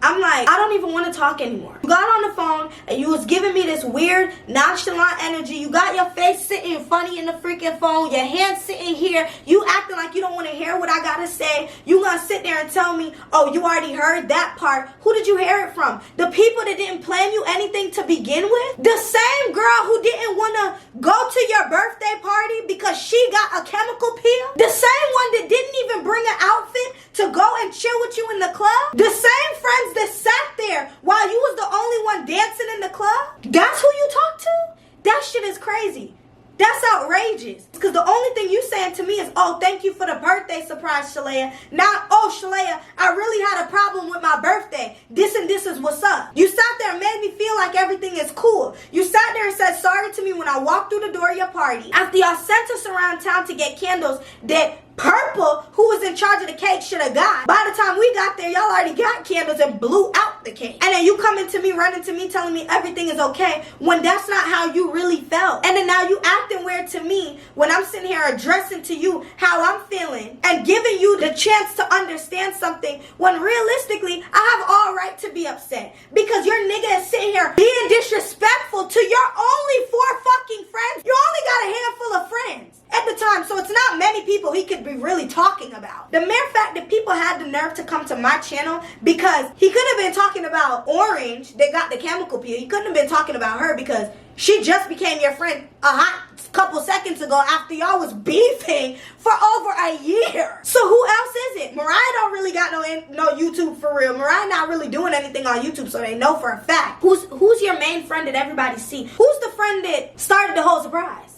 I'm like, I don't even want to talk anymore. You got on the phone and you was giving me this weird, nonchalant energy. You got your face sitting funny in the freaking phone, your hands sitting here. You acting like you don't want to hear what I got to say. You gonna sit there and tell me, oh, you already heard that part. Who did you hear it from? The people that didn't plan you anything to begin with? The same girl who didn't want to go to your birthday party because she got a chemical peel? The same one that didn't even bring an outfit to go and chill with you in the club? The same friends that sat there while you was the only one dancing in the club? That's who you talk to? That shit is crazy. That's outrageous. Because the only thing you saying to me is, oh, thank you for the birthday surprise, Shalaya. Not, oh, Shalaya, I really had a problem with my birthday. This and this is what's up. You sat there and made me feel like everything is cool. You sat there and said sorry to me when I walked through the door of your party. After y'all sent us around town to get candles that Purple, who was in charge of the cake, should have got. By the time we got there, y'all already got candles and blew out the cake. And then you coming to me, running to me, telling me everything is okay when that's not how you really felt. And then now you acting weird to me when I'm sitting here addressing to you how I'm feeling and giving you the chance to understand something when realistically, I have all right to be upset. Because your nigga is sitting here being disrespectful to your only 4 fucking friends. You only got a handful of friends at the time, so it's not many people he could be really talking about. The mere fact that people had the nerve to come to my channel, because he could have been talking about Orange that got the chemical peel. He couldn't have been talking about her because she just became your friend a hot couple seconds ago after y'all was beefing for over a year. So who else is it? Mariah don't really got no YouTube for real. Mariah not really doing anything on YouTube, so they know for a fact. Who's your main friend that everybody see? Who's the friend that started the whole surprise?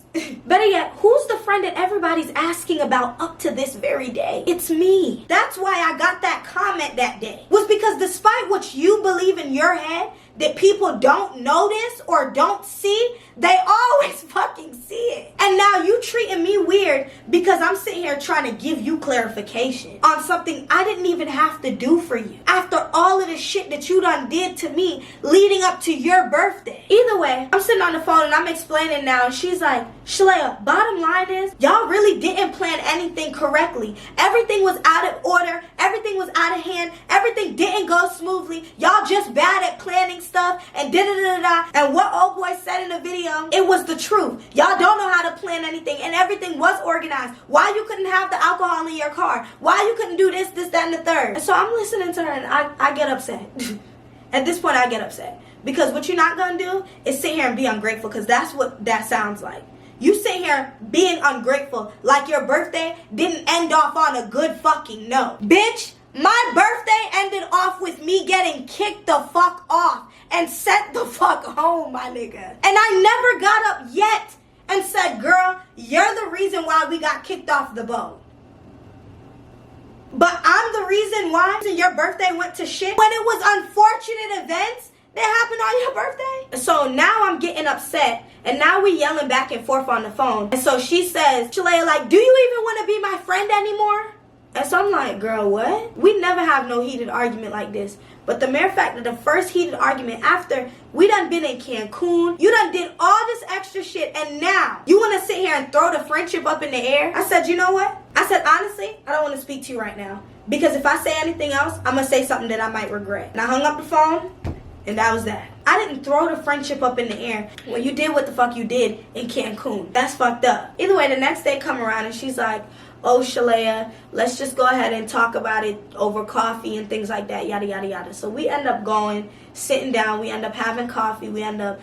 Better yet, who's the friend that everybody's asking about up to this very day? It's me. That's why I got that comment that day. Was because despite what you believe in your head that people don't notice or don't see, they always fucking see it. And now you treating me weird because I'm sitting here trying to give you clarification on something I didn't even have to do for you. After all of the shit that you done did to me leading up to your birthday. Either way, I'm sitting on the phone and I'm explaining now, and she's like, Shalaya, bottom line is, y'all really didn't plan anything correctly. Everything was out of order. Everything was out of hand. Everything didn't go smoothly. Y'all just bad at planning stuff and da-da-da-da-da. And what old boy said in the video, it was the truth. Y'all don't know how to plan anything, and everything was organized. Why you couldn't have the alcohol in your car? Why you couldn't do this, that, and the third? And so I'm listening to her and I get upset. At this point, I get upset. Because what you're not going to do is sit here and be ungrateful, because that's what that sounds like. You sit here being ungrateful like your birthday didn't end off on a good fucking note. Bitch, my birthday ended off with me getting kicked the fuck off and sent the fuck home, my nigga. And I never got up yet and said, girl, you're the reason why we got kicked off the boat. But I'm the reason why your birthday went to shit when it was unfortunate events that happened on your birthday. So now I'm getting upset, and now we yelling back and forth on the phone. And so she says, Shalaya, like, do you even want to be my friend anymore? And so I'm like, girl, what? We never have no heated argument like this. But the mere fact that the first heated argument after we done been in Cancun, you done did all this extra shit, and now you want to sit here and throw the friendship up in the air? I said, you know what? I said, honestly, I don't want to speak to you right now. Because if I say anything else, I'm going to say something that I might regret. And I hung up the phone, and that was that. I didn't throw the friendship up in the air when you did what the fuck you did in Cancun. That's fucked up. Either way, the next day come around and she's like, oh, Shalaya, let's just go ahead and talk about it over coffee and things like that, yada, yada, yada. So we end up going, sitting down, we end up having coffee, we end up,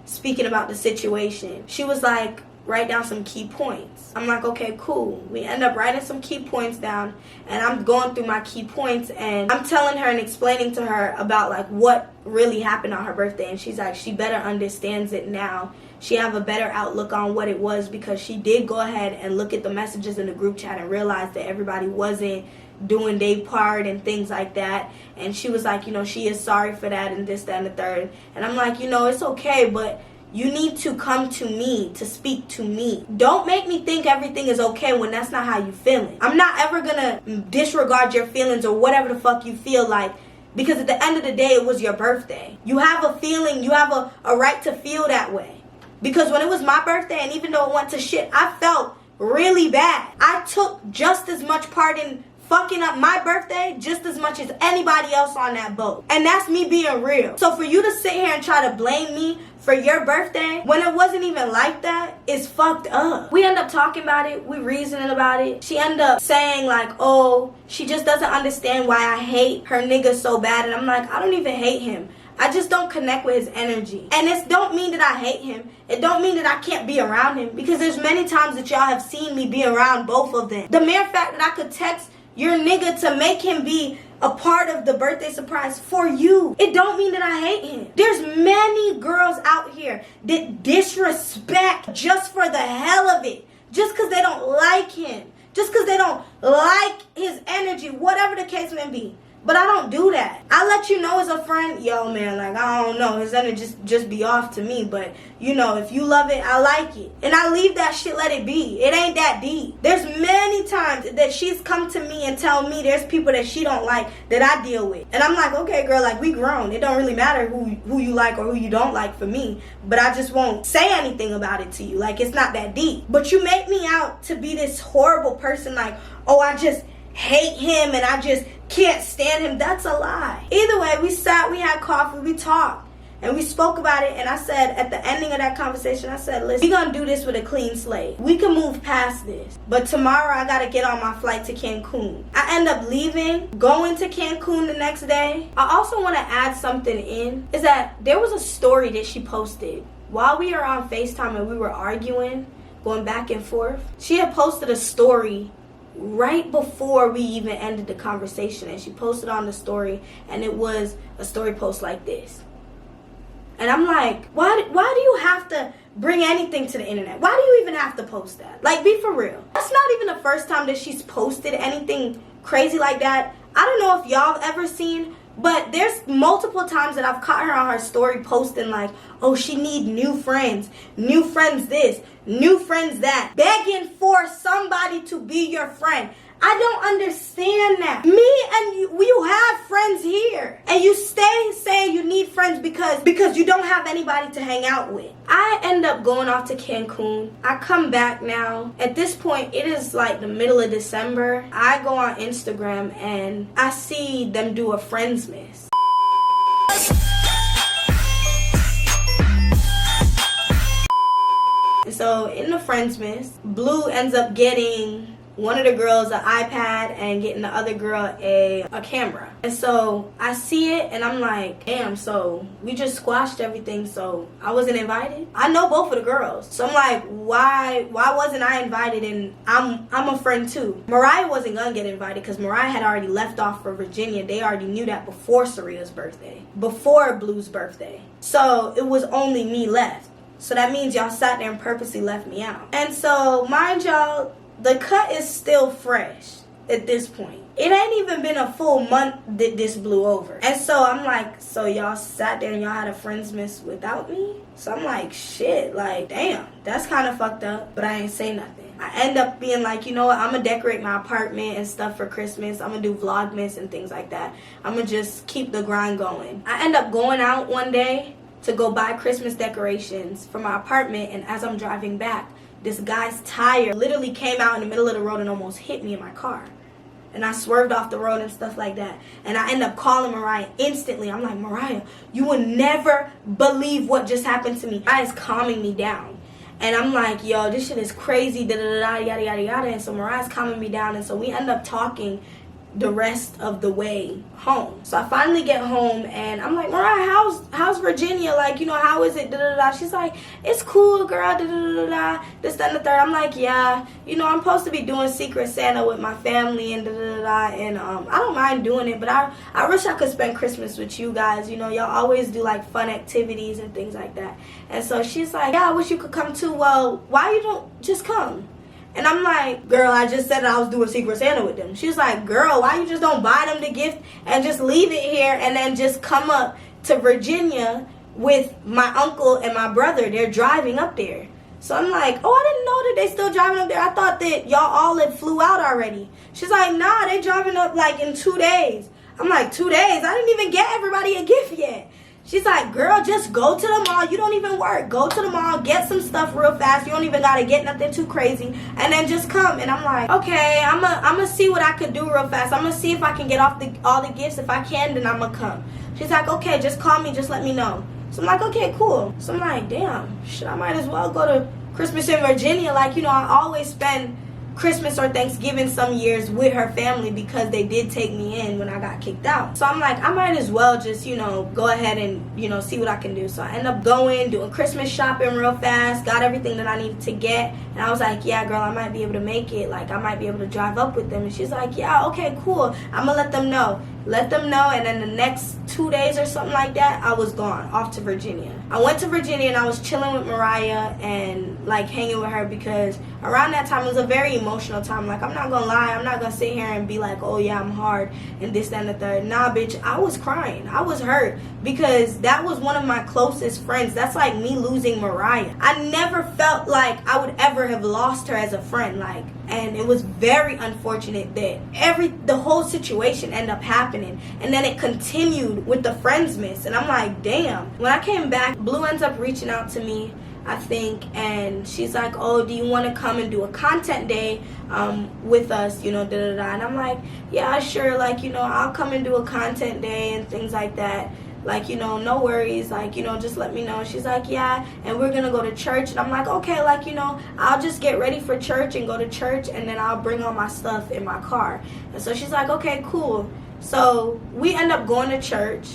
speaking about the situation. She was like, write down some key points. I'm like, okay, cool. We end up writing some key points down, and I'm going through my key points, and I'm telling her and explaining to her about like what really happened on her birthday, and she's like, she better understands it now. She have a better outlook on what it was, because she did go ahead and look at the messages in the group chat and realize that everybody wasn't doing their part and things like that. And she was like, she is sorry for that and this, that, and the third. And I'm like, it's okay, but you need to come to me to speak to me. Don't make me think everything is okay when that's not how you feeling. I'm not ever gonna disregard your feelings or whatever the fuck you feel like, because at the end of the day, it was your birthday. You have a feeling, you have a right to feel that way. Because when it was my birthday, and even though it went to shit, I felt really bad. I took just as much part in fucking up my birthday just as much as anybody else on that boat. And that's me being real. So for you to sit here and try to blame me for your birthday when it wasn't even like that is fucked up. We end up talking about it. We reasoning about it. She ended up saying like, oh, she just doesn't understand why I hate her nigga so bad. And I'm like, I don't even hate him. I just don't connect with his energy. And it don't mean that I hate him. It don't mean that I can't be around him, because there's many times that y'all have seen me be around both of them. The mere fact that I could text your nigga to make him be a part of the birthday surprise for you, it don't mean that I hate him. There's many girls out here that disrespect just for the hell of it, just because they don't like him, just because they don't like his energy, whatever the case may be. But I don't do that. I let you know as a friend, yo man, like I don't know, his energy just be off to me. But you know, if you love it, I like it. And I leave that shit, let it be. It ain't that deep. There's many times that she's come to me and tell me there's people that she don't like that I deal with. And I'm like, okay girl, like we grown. It don't really matter who you like or who you don't like for me. But I just won't say anything about it to you. Like it's not that deep. But you make me out to be this horrible person, like, oh, I just hate him and I just can't stand him. That's a lie. Either way, we sat, we had coffee, we talked, and we spoke about it. And I said, at the ending of that conversation, I said, listen, we're gonna do this with a clean slate. We can move past this. But tomorrow I gotta get on my flight to Cancun. I end up leaving, going to Cancun the next day. I also want to add something in, is that there was a story that she posted while we were on FaceTime and we were arguing, going back and forth. She had posted a story right before we even ended the conversation, and she posted on the story, and it was a story post like this. And I'm like, why do you have to bring anything to the internet? Why do you even have to post that? Like, be for real. That's not even the first time that she's posted anything crazy like that. I don't know if y'all have ever seen, but there's multiple times that I've caught her on her story posting like, oh, she need new friends this, new friends that, begging for somebody to be your friend. I don't understand that. Me and you have friends here, and you stay saying you need friends because you don't have anybody to hang out with. I end up going off to Cancun. I come back now. At this point, it is like the middle of December. I go on Instagram and I see them do a friends miss. So in the friends miss, Blue ends up getting one of the girls an iPad and getting the other girl a camera. And so I see it and I'm like, damn, so we just squashed everything, so I wasn't invited? I know both of the girls. So I'm like, why wasn't I invited? And I'm a friend too. Mariah wasn't gonna get invited because Mariah had already left off for Virginia. They already knew that before Saria's birthday, before Blue's birthday. So it was only me left. So that means y'all sat there and purposely left me out. And so, mind y'all, the cut is still fresh at this point. It ain't even been a full month that this blew over. And so I'm like, so y'all sat there and y'all had a friends miss without me? So I'm like, shit, like, damn, that's kind of fucked up. But I ain't say nothing. I end up being like, you know what, I'm going to decorate my apartment and stuff for Christmas. I'm going to do Vlogmas and things like that. I'm going to just keep the grind going. I end up going out one day to go buy Christmas decorations for my apartment, and as I'm driving back, this guy's tire literally came out in the middle of the road and almost hit me in my car. And I swerved off the road and stuff like that. And I end up calling Mariah instantly. I'm like, Mariah, you would never believe what just happened to me. Mariah's calming me down. And I'm like, yo, this shit is crazy, da-da-da-da, yada, yada, yada. And so Mariah's calming me down. And so we end up talking the rest of the way home. So I finally get home and I'm like, Mariah, how's Virginia? Like, you know, how is it? Da, da, da. She's like, it's cool, girl. Da, da, da, da. This, that, and the third. I'm like, yeah, you know, I'm supposed to be doing Secret Santa with my family and da, da, da, da. And I don't mind doing it, but I wish I could spend Christmas with you guys. You know, y'all always do like fun activities and things like that. And so she's like, yeah, I wish you could come too. Well, why you don't just come? And I'm like, girl, I just said that I was doing Secret Santa with them. She's like, girl, why you just don't buy them the gift and just leave it here and then just come up to Virginia with my uncle and my brother? They're driving up there. So I'm like, oh, I didn't know that they still driving up there. I thought that y'all all had flew out already. She's like, nah, they driving up like in 2 days. I'm like, 2 days? I didn't even get everybody a gift yet. She's like, girl, just go to the mall. You don't even work. Go to the mall, get some stuff real fast. You don't even got to get nothing too crazy. And then just come. And I'm like, okay, I'm going to see what I can do real fast. I'm going to see if I can get off all the gifts. If I can, then I'm going to come. She's like, okay, just call me. Just let me know. So I'm like, okay, cool. So I'm like, damn, shit, I might as well go to Christmas in Virginia. Like, you know, I always spend Christmas or Thanksgiving some years with her family because they did take me in when I got kicked out. So I'm like, I might as well just, you know, go ahead and, you know, see what I can do. So I end up going, doing Christmas shopping real fast, got everything that I needed to get. And I was like, yeah, girl, I might be able to make it. Like, I might be able to drive up with them. And she's like, yeah, okay, cool. I'm going to let them know. Let them know, and then the next 2 days or something like that, I was gone, off to Virginia. I went to Virginia and I was chilling with Mariah and like hanging with her because around that time it was a very emotional time. Like, I'm not gonna lie, I'm not gonna sit here and be like, oh yeah, I'm hard and this, that, and the third. Nah, bitch, I was crying. I was hurt because that was one of my closest friends. That's like me losing Mariah. I never felt like I would ever have lost her as a friend. Like, and it was very unfortunate that the whole situation ended up happening. And then it continued with the friends miss. And I'm like, damn. When I came back, Blue ends up reaching out to me, I think, and she's like, oh, do you want to come and do a content day with us, you know, da-da-da. And I'm like, yeah, sure. Like, you know, I'll come and do a content day and things like that. Like, you know, no worries, like, you know, just let me know. She's like, yeah, and we're gonna go to church. And I'm like, okay, like, you know, I'll just get ready for church and go to church, and then I'll bring all my stuff in my car. And so she's like, okay, cool. So we end up going to church,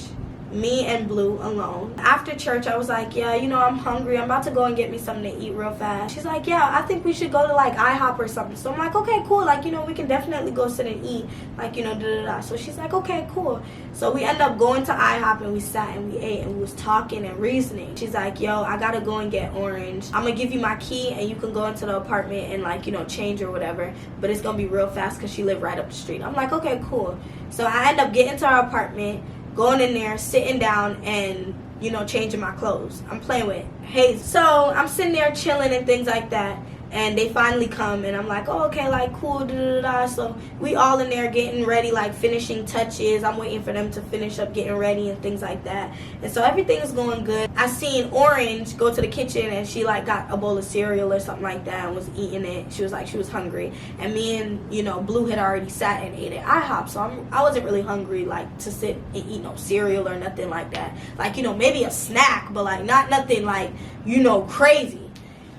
me and Blue alone. After church, I was like, yeah, you know, I'm hungry. I'm about to go and get me something to eat real fast. She's like, yeah, I think we should go to like IHOP or something. So I'm like, okay, cool. Like, you know, we can definitely go sit and eat. Like, you know, da-da-da. So she's like, okay, cool. So we end up going to IHOP and we sat and we ate and we was talking and reasoning. She's like, yo, I gotta go and get Orange. I'm gonna give you my key and you can go into the apartment and like, you know, change or whatever. But it's gonna be real fast because she lived right up the street. I'm like, okay, cool. So I end up getting to our apartment, going in there, sitting down, and, you know, changing my clothes. I'm playing with Hazel. So I'm sitting there chilling and things like that. And they finally come, and I'm like, oh, okay, like, cool, da-da-da-da. So we all in there getting ready, like, finishing touches. I'm waiting for them to finish up getting ready and things like that. And so everything is going good. I seen Orange go to the kitchen, and she, like, got a bowl of cereal or something like that and was eating it. She was like, she was hungry. And me and, you know, Blue had already sat and ate at IHOP. So I wasn't really hungry, like, to sit and eat no cereal or nothing like that. Like, you know, maybe a snack, but, like, not nothing, like, you know, crazy.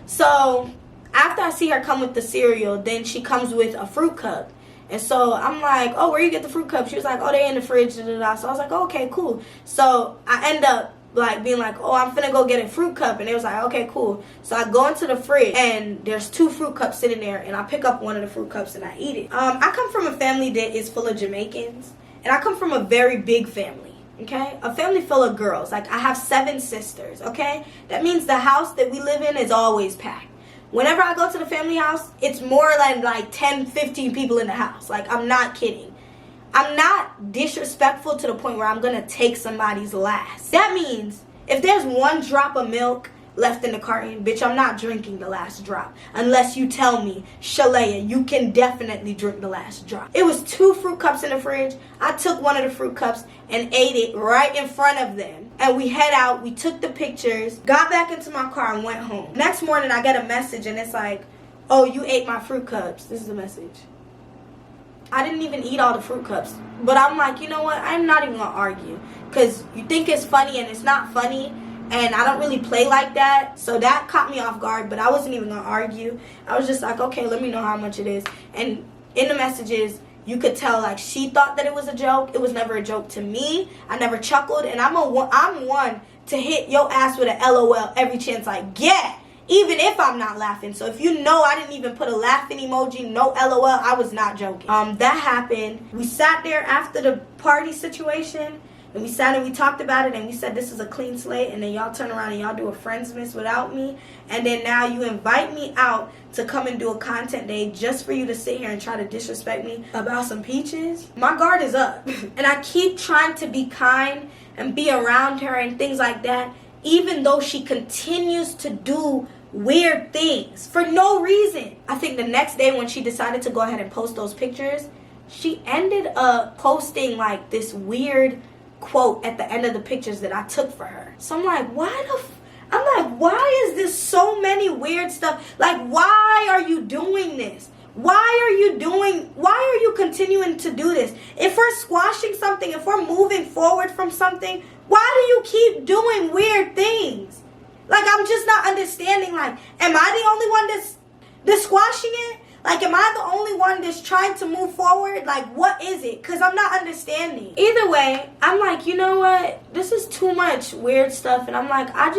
So after I see her come with the cereal, then she comes with a fruit cup. And so I'm like, oh, where you get the fruit cup? She was like, oh, they in the fridge. Da, da, da. So I was like, oh, okay, cool. So I end up like being like, oh, I'm finna go get a fruit cup. And they was like, okay, cool. So I go into the fridge and there's 2 fruit cups sitting there, and I pick up one of the fruit cups and I eat it. I come from a family that is full of Jamaicans, and I come from a very big family. Okay, a family full of girls. Like, I have 7 sisters. Okay, that means the house that we live in is always packed. Whenever I go to the family house, it's more than like 10, 15 people in the house. Like, I'm not kidding. I'm not disrespectful to the point where I'm going to take somebody's last. That means if there's 1 drop of milk left in the carton, bitch, I'm not drinking the last drop. Unless you tell me, Shalaya, you can definitely drink the last drop. It was 2 fruit cups in the fridge. I took one of the fruit cups and ate it right in front of them. And we head out, we took the pictures, got back into my car and went home. Next morning, I get a message and it's like, oh, you ate my fruit cups. This is the message. I didn't even eat all the fruit cups. But I'm like, you know what? I'm not even going to argue. Because you think it's funny and it's not funny. And I don't really play like that. So that caught me off guard. But I wasn't even going to argue. I was just like, okay, let me know how much it is. And in the messages, you could tell, like, she thought that it was a joke. It was never a joke to me. I never chuckled. And I'm one to hit your ass with an LOL every chance I get, even if I'm not laughing. So if you know I didn't even put a laughing emoji, no LOL, I was not joking. That happened. We sat there after the party situation, and we sat and we talked about it, and we said this is a clean slate, and then y'all turn around and y'all do a friends miss without me, and then now you invite me out to come and do a content day just for you to sit here and try to disrespect me about some peaches. My guard is up. And I keep trying to be kind and be around her and things like that, even though she continues to do weird things for no reason. I think the next day when she decided to go ahead and post those pictures, she ended up posting like this weird quote at the end of the pictures that I took for her. So I'm like, why is this so many weird stuff? Like, why are you doing this? Why are you continuing to do this? If we're squashing something, if we're moving forward from something, why do you keep doing weird things? Like, I'm just not understanding, like, am I the only one that's squashing it? Like, am I the only one that's trying to move forward? Like, what is it? Because I'm not understanding. Either way, I'm like, you know what? This is too much weird stuff. And I'm like, I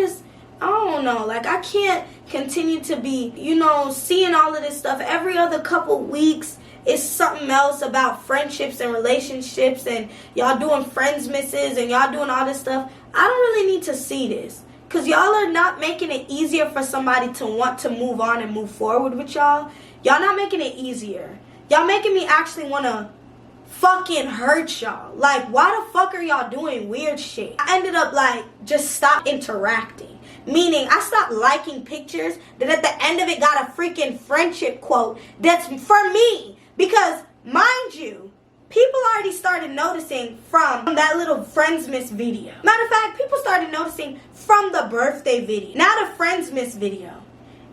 don't know. Like, I can't continue to be, seeing all of this stuff. Every other couple weeks is something else about friendships and relationships. And y'all doing friends misses and y'all doing all this stuff. I don't really need to see this. Because y'all are not making it easier for somebody to want to move on and move forward with y'all. Y'all not making it easier. Y'all making me actually want to fucking hurt y'all. Like, why the fuck are y'all doing weird shit? I ended up, like, just stop interacting. Meaning, I stopped liking pictures that at the end of it got a freaking friendship quote that's for me. Because, mind you, people already started noticing from that little Friends Miss video. Matter of fact, people started noticing from the birthday video, not a Friends Miss video.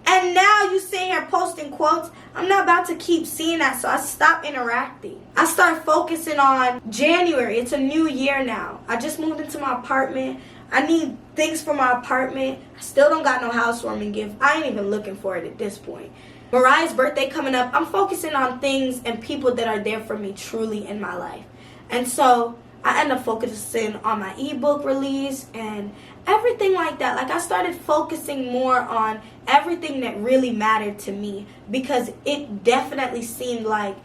And now you sitting here posting quotes. I'm not about to keep seeing that, so I stopped interacting. I start focusing on January. It's a new year now. I just moved into my apartment. I need things for my apartment. I still don't got no housewarming gift. I ain't even looking for it at this point. Mariah's birthday coming up. I'm focusing on things and people that are there for me truly in my life. And so I end up focusing on my ebook release and everything like that. Like, I started focusing more on everything that really mattered to me because it definitely seemed like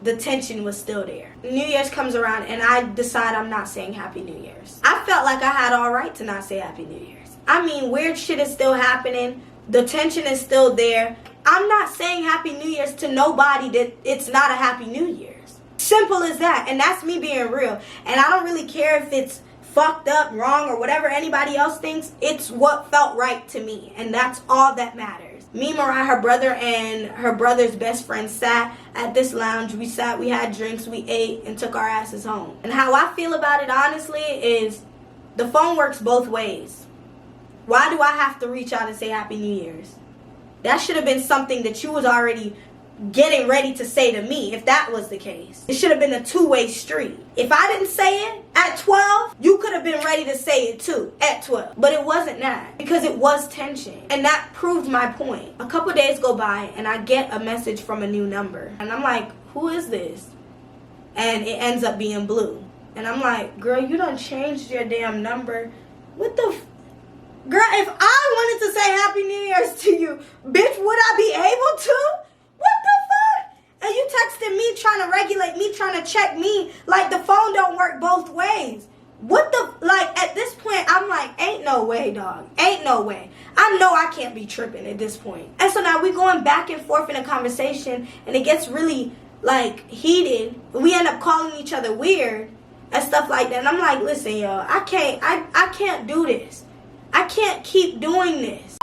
the tension was still there. New Year's comes around and I decide I'm not saying Happy New Year's. I felt like I had all right to not say Happy New Year's. I mean, weird shit is still happening. The tension is still there. I'm not saying Happy New Year's to nobody that it's not a Happy New Year's. Simple as that. And that's me being real. And I don't really care if it's fucked up, wrong, or whatever anybody else thinks. It's what felt right to me. And that's all that matters. Me, Mariah, her brother, and her brother's best friend sat at this lounge. We sat, we had drinks, we ate, and took our asses home. And how I feel about it, honestly, is the phone works both ways. Why do I have to reach out and say Happy New Year's? That should have been something that you was already getting ready to say to me if that was the case. It should have been a two-way street. If I didn't say it at 12, you could have been ready to say it too at 12. But it wasn't that because it was tension. And that proved my point. A couple days go by and I get a message from a new number. And I'm like, who is this? And it ends up being Blue. And I'm like, girl, you done changed your damn number. What the Girl, if I wanted to say Happy New Year's to you, bitch, would I be able to? What the fuck? And you texting me trying to regulate me, trying to check me, like the phone don't work both ways. What the, like, at this point, I'm like, ain't no way, dog. Ain't no way. I know I can't be tripping at this point. And so now we going back and forth in a conversation, and it gets really, like, heated. We end up calling each other weird and stuff like that. And I'm like, listen, yo, I can't do this. I can't keep doing this.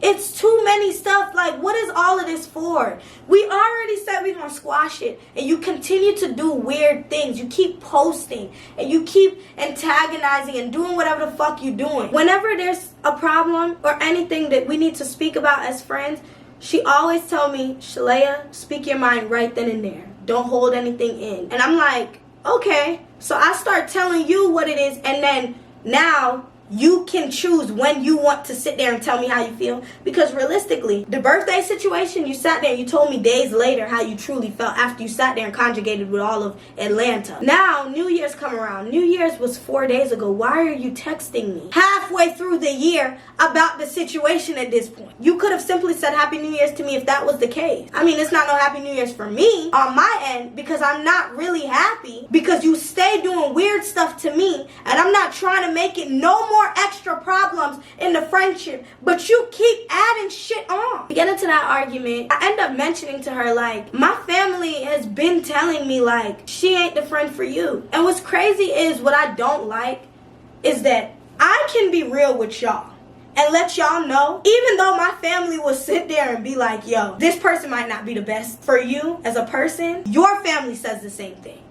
It's too many stuff. Like, what is all of this for? We already said we're gonna squash it, and you continue to do weird things. You keep posting, and you keep antagonizing and doing whatever the fuck you doing. Whenever there's a problem or anything that we need to speak about as friends, she always tell me, Shalaya, speak your mind right then and there. Don't hold anything in. And I'm like, Okay, so I start telling you what it is, and then now you can choose when you want to sit there and tell me how you feel. Because realistically, the birthday situation, you sat there and you told me days later how you truly felt after you sat there and conjugated with all of Atlanta. Now, New Year's come around. New Year's was 4 days ago. Why are you texting me halfway through the year about the situation at this point? You could have simply said Happy New Year's to me if that was the case. I mean, it's not no Happy New Year's for me on my end because I'm not really happy because you stay doing weird stuff to me and I'm not trying to make it no more extra problems in the friendship, but you keep adding shit on. We get into that argument. I end up mentioning to her, like, my family has been telling me, like, she ain't the friend for you. And what's crazy is what I don't like is that I can be real with y'all and let y'all know, even though my family will sit there and be like, yo, this person might not be the best for you as a person, your family says the same thing.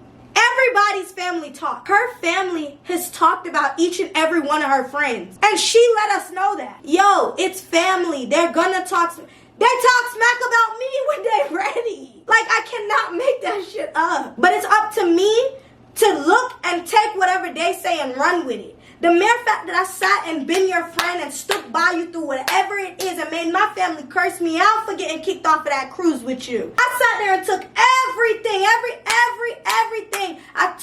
Everybody's family talk. Her family has talked about each and every one of her friends. And she let us know that. Yo, it's family. They're gonna talk. They talk smack about me when they're ready. Like, I cannot make that shit up. But it's up to me to look and take whatever they say and run with it. The mere fact that I sat and been your friend and stood by you through whatever it is and made my family curse me out for getting kicked off of that cruise with you. I sat there and took everything, everything I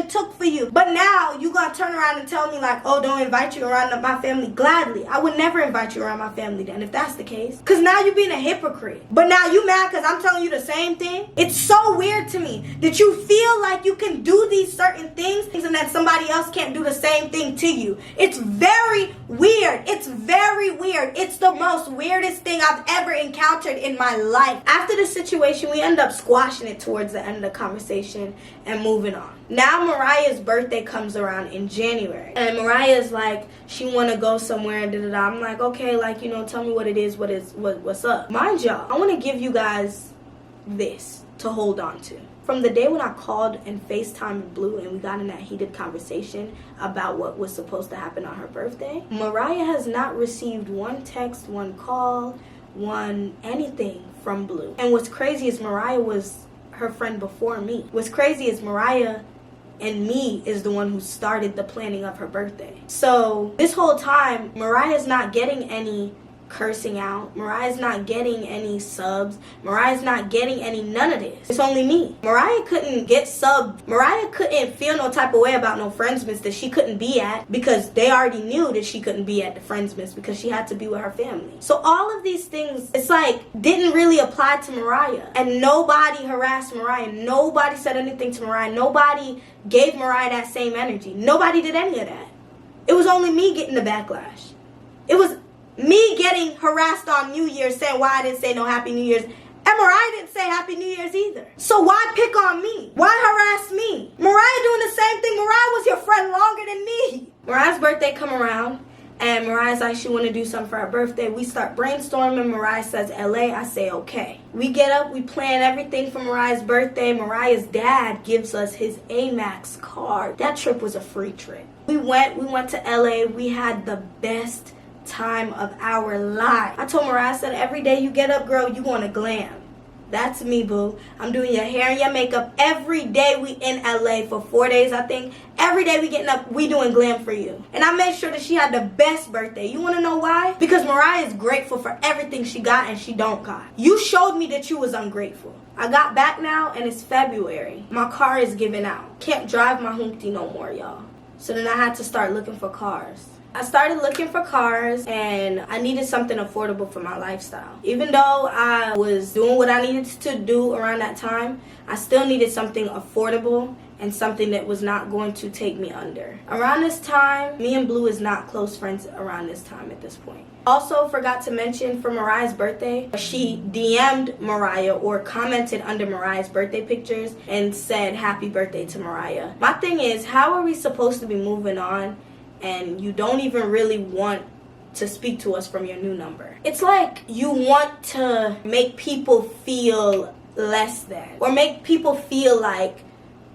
took for you. But now you gonna turn around and tell me like, oh, don't invite you around my family. Gladly. I would never invite you around my family then if that's the case. Because now you're being a hypocrite. But now you mad because I'm telling you the same thing? It's so weird to me that you feel like you can do these certain things and that somebody else can't do the same thing to you. It's very weird. It's very weird. It's the most weirdest thing I've ever encountered in my life. After the situation, we end up squashing it towards the end of the conversation and moving on. Now Mariah's birthday comes around in January. And Mariah's like, she want to go somewhere. I'm like, okay, like, you know, tell me what it is. What's up? Mind y'all, I want to give you guys this to hold on to. From the day when I called and FaceTimed Blue and we got in that heated conversation about what was supposed to happen on her birthday, Mariah has not received one text, one call, one anything from Blue. And what's crazy is Mariah was her friend before me. What's crazy is Mariah and me is the one who started the planning of her birthday. So this whole time, Mariah's not getting any cursing out. Mariah's not getting any subs. Mariah's not getting any none of this. It's only me. Mariah couldn't get subbed. Mariah couldn't feel no type of way about no Friendsmas that she couldn't be at because they already knew that she couldn't be at the Friendsmas because she had to be with her family. So all of these things, it's like, didn't really apply to Mariah. And nobody harassed Mariah. Nobody said anything to Mariah. Nobody gave Mariah that same energy. Nobody did any of that. It was only me getting the backlash. It was me getting harassed on New Year's saying why I didn't say no Happy New Year's. And Mariah didn't say Happy New Year's either. So why pick on me? Why harass me? Mariah doing the same thing. Mariah was your friend longer than me. Mariah's birthday come around and Mariah's like she want to do something for her birthday. We start brainstorming. Mariah says LA. I say okay. We get up. We plan everything for Mariah's birthday. Mariah's dad gives us his Amex card. That trip was a free trip. We went to LA. We had the best time of our life. I told Mariah, I said, every day you get up, girl, you want to glam. That's me, boo. I'm doing your hair and your makeup every day. We in LA for 4 days, I think. Every day we getting up, we doing glam for you. And I made sure that she had the best birthday. You want to know why? Because Mariah is grateful for everything she got and she don't got. You showed me that you was ungrateful. I got back now and it's February. My car is giving out. Can't drive my hoopty no more, y'all. So then I had to start looking for cars. I started looking for cars and I needed something affordable for my lifestyle. Even though I was doing what I needed to do around that time, I still needed something affordable and something that was not going to take me under. Around this time, me and Blue is not close friends around this time at this point. Also forgot to mention for Mariah's birthday, she DM'd Mariah or commented under Mariah's birthday pictures and said happy birthday to Mariah. My thing is, how are we supposed to be moving on and you don't even really want to speak to us from your new number? It's like you want to make people feel less than or make people feel like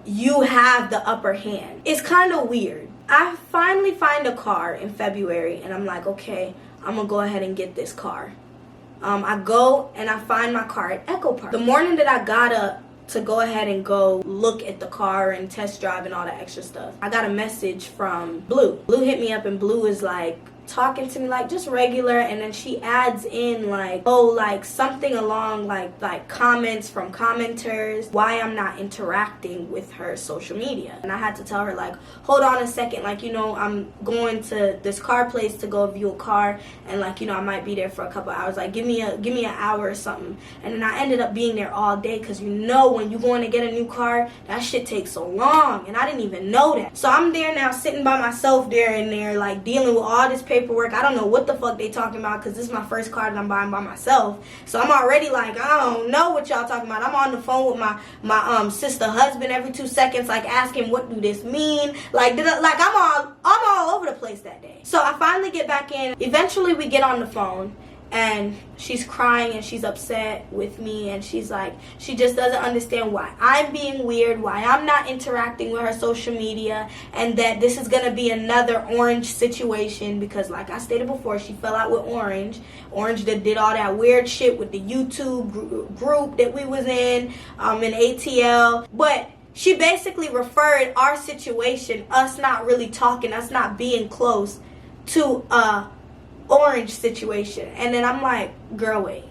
you have the upper hand. It's kind of weird. I finally find a car in February and I'm like, okay, I'm gonna go ahead and get this car. I go and I find my car at Echo Park. The morning that I got up to go ahead and go look at the car and test drive and all that extra stuff. I got a message from Blue. Blue hit me up, and Blue is like talking to me like just regular, and then she adds in like, oh, like something along like comments from commenters, why I'm not interacting with her social media. And I had to tell her like, hold on a second, like, you know, I'm going to this car place to go view a car, and like, you know, I might be there for a couple hours, like give me an hour or something. And then I ended up being there all day, because you know when you're going to get a new car, that shit takes so long, and I didn't even know that. So I'm there now, sitting by myself there and there, like dealing with all this paperwork. I don't know what the fuck they talking about, because this is my first car that I'm buying by myself. So I'm already like, I don't know what y'all talking about. I'm on the phone with my sister husband every 2 seconds, like asking what do this mean, like I'm all over the place that day. So I finally get back in. Eventually we get on the phone, and she's crying and she's upset with me, and she's like, she just doesn't understand why I'm being weird, why I'm not interacting with her social media, and that this is gonna be another Orange situation, because like I stated before, she fell out with Orange that did all that weird shit with the YouTube group that we was in ATL. But she basically referred our situation, us not really talking, us not being close, to Orange situation. And then I'm like, girl, wait,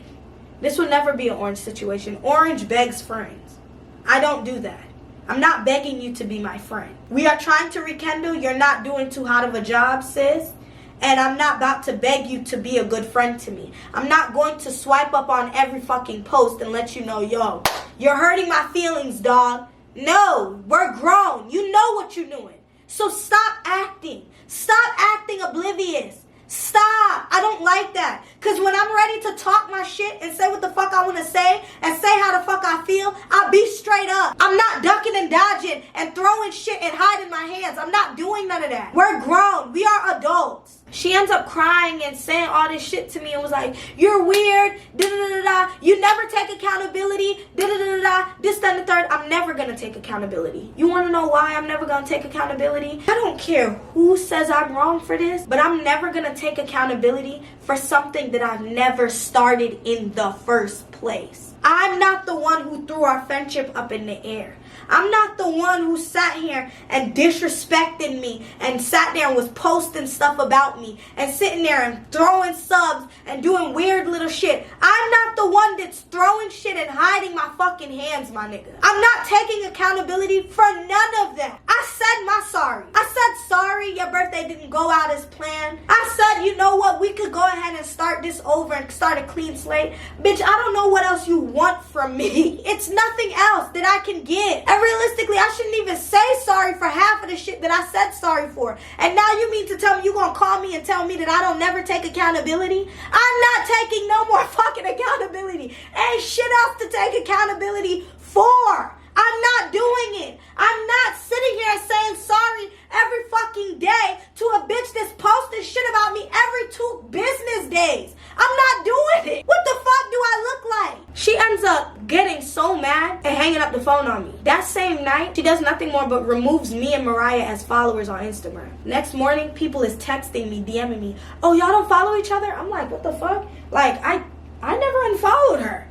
this would never be an Orange situation. Orange begs friends. I don't do that. I'm not begging you to be my friend. We are trying to rekindle. You're not doing too hot of a job, sis. And I'm not about to beg you to be a good friend to me. I'm not going to swipe up on every fucking post and let you know, yo, you're hurting my feelings, dog. No, we're grown. You know what you're doing. So stop acting. Stop acting oblivious. Stop. I don't like that. Because when I'm ready to talk my shit and say what the fuck I want to say and say how the fuck I feel, I'll be straight up. I'm not ducking and dodging and throwing shit and hiding my hands. I'm not doing none of that. We're grown. We are adults. She ends up crying and saying all this shit to me and was like, you're weird, da-da-da-da-da, you never take accountability, da-da-da-da-da, this, that, and the third. I'm never going to take accountability. You want to know why I'm never going to take accountability? I don't care who says I'm wrong for this, but I'm never going to take accountability for something that I've never started in the first place. I'm not the one who threw our friendship up in the air. I'm not the one who sat here and disrespected me and sat there and was posting stuff about me and sitting there and throwing subs and doing weird little shit. I'm not the one that's throwing shit and hiding my fucking hands, my nigga. I'm not taking accountability for none of that. I said my sorry. I said sorry, your birthday didn't go out as planned. I said, you know what, we could go ahead and start this over and start a clean slate. Bitch, I don't know what else you want from me. It's nothing else that I can give. And realistically, I shouldn't even say sorry for half of the shit that I said sorry for. And now you mean to tell me you gonna call me and tell me that I don't never take accountability? I'm not taking no more fucking accountability. Ain't shit else to take accountability for. I'm not doing it. I'm not sitting here saying sorry every fucking day to a bitch that's posting shit about me every 2 business days. I'm not doing it. What the fuck do I look like? She ends up getting so mad and hanging up the phone on me. That same night, she does nothing more but removes me and Mariah as followers on Instagram. Next morning, people is texting me, DMing me, oh, y'all don't follow each other? I'm like, what the fuck? Like, I never unfollowed her.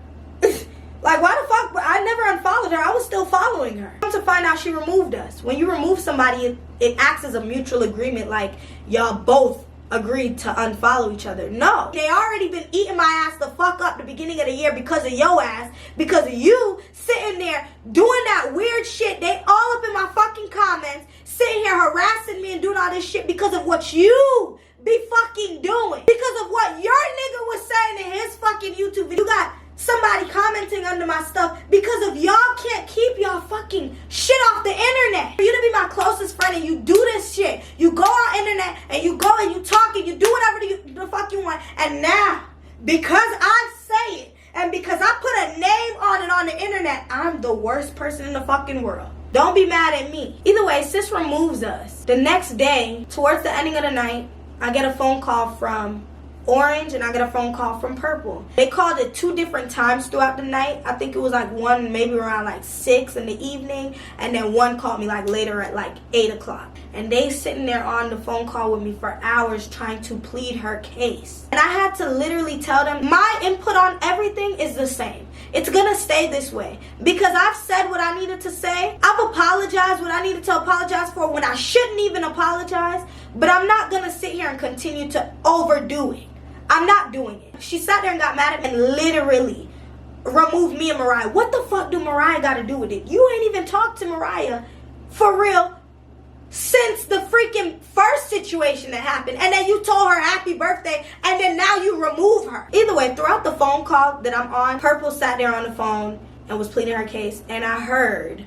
Like, why the fuck? I never unfollowed her. I was still following her. Come to find out, she removed us. When you remove somebody, it acts as a mutual agreement, like y'all both agreed to unfollow each other. No. They already been eating my ass the fuck up the beginning of the year because of your ass, because of you sitting there doing that weird shit. They all up in my fucking comments, sitting here harassing me and doing all this shit because of what you be fucking doing. Because of what your nigga was saying in his fucking YouTube video. You got somebody commenting under my stuff because of y'all can't keep y'all fucking shit off the internet. For you to be my closest friend and you do this shit, you go on internet and you go and you talk and you do whatever the fuck you want, and now because I say it and because I put a name on it on the internet, I'm the worst person in the fucking world. Don't be mad at me. Either way, sis removes us. The next day, towards the ending of the night, I get a phone call from Orange and I get a phone call from Purple. They called at 2 different times throughout the night. I think it was like one maybe around like 6 in the evening, and then one called me like later at like 8 o'clock. And they sitting there on the phone call with me for hours trying to plead her case. And I had to literally tell them my input on everything is the same. It's gonna stay this way. Because I've said what I needed to say. I've apologized what I needed to apologize for when I shouldn't even apologize. But I'm not gonna sit here and continue to overdo it. I'm not doing it. She sat there and got mad at me and literally removed me and Mariah. What the fuck do Mariah got to do with it? You ain't even talked to Mariah for real since the freaking first situation that happened, and then you told her happy birthday, and then now you remove her. Either way, throughout the phone call that I'm on, Purple sat there on the phone and was pleading her case, and I heard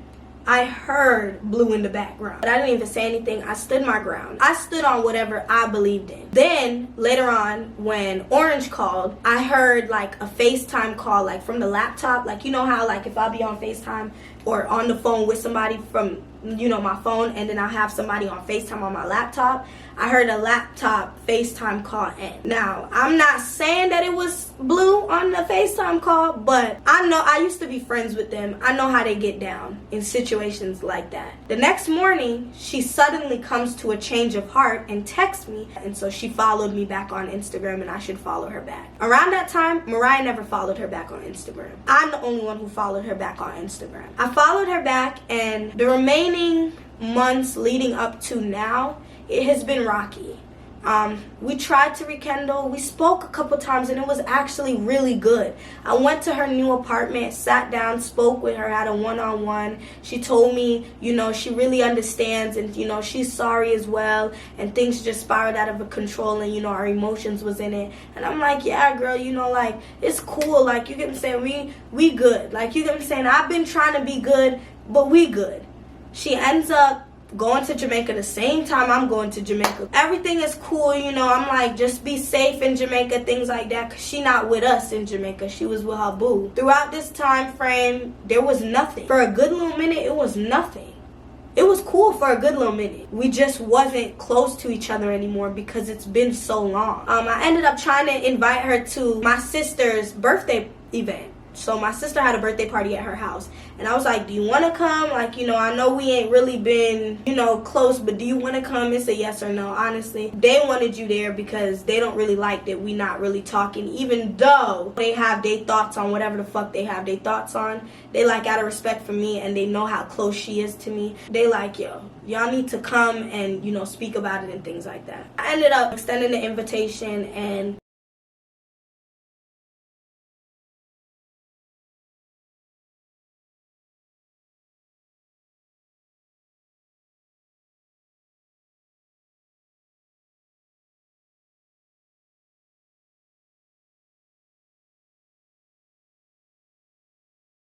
Blue in the background. But I didn't even say anything. I stood my ground. I stood on whatever I believed in. Then, later on, when Orange called, I heard like a FaceTime call, like from the laptop. Like, you know how like if I be on FaceTime or on the phone with somebody from, you know, my phone, and then I have somebody on FaceTime on my laptop, I heard a laptop FaceTime call end. Now, I'm not saying that it was Blue on the FaceTime call, but I know I used to be friends with them. I know how they get down in situations like that. The next morning, she suddenly comes to a change of heart and texts me, and so she followed me back on Instagram, and I should follow her back. Around that time, Mariah never followed her back on Instagram. I'm the only one who followed her back on Instagram. I followed her back, and the remaining months leading up to now, it has been rocky. We tried to rekindle. We spoke a couple times, and it was actually really good. I went to her new apartment, sat down, spoke with her, had a one-on-one. She told me, you know, she really understands, and, you know, she's sorry as well, and things just spiraled out of control, and, you know, our emotions was in it. And I'm like, yeah, girl, you know, like, it's cool. Like, you get what I'm saying? We good. Like, you get what I'm saying? I've been trying to be good, but we good. She ends up going to Jamaica the same time I'm going to Jamaica. Everything is cool, you know. I'm like, just be safe in Jamaica, things like that, because she not with us in Jamaica. She was with her boo. Throughout this time frame, there was nothing. For a good little minute, it was nothing. It was cool for a good little minute. We just wasn't close to each other anymore because it's been so long. I ended up trying to invite her to my sister's birthday event. So my sister had a birthday party at her house, and I was like, do you want to come? Like, you know, I know we ain't really been, you know, close, but do you want to come? It's a yes or no. Honestly, they wanted you there because they don't really like that we not really talking, even though they have their thoughts on whatever the fuck they have their thoughts on. They like, out of respect for me, and they know how close she is to me, they like, yo, y'all need to come and, you know, speak about it and things like that. I ended up extending the invitation, and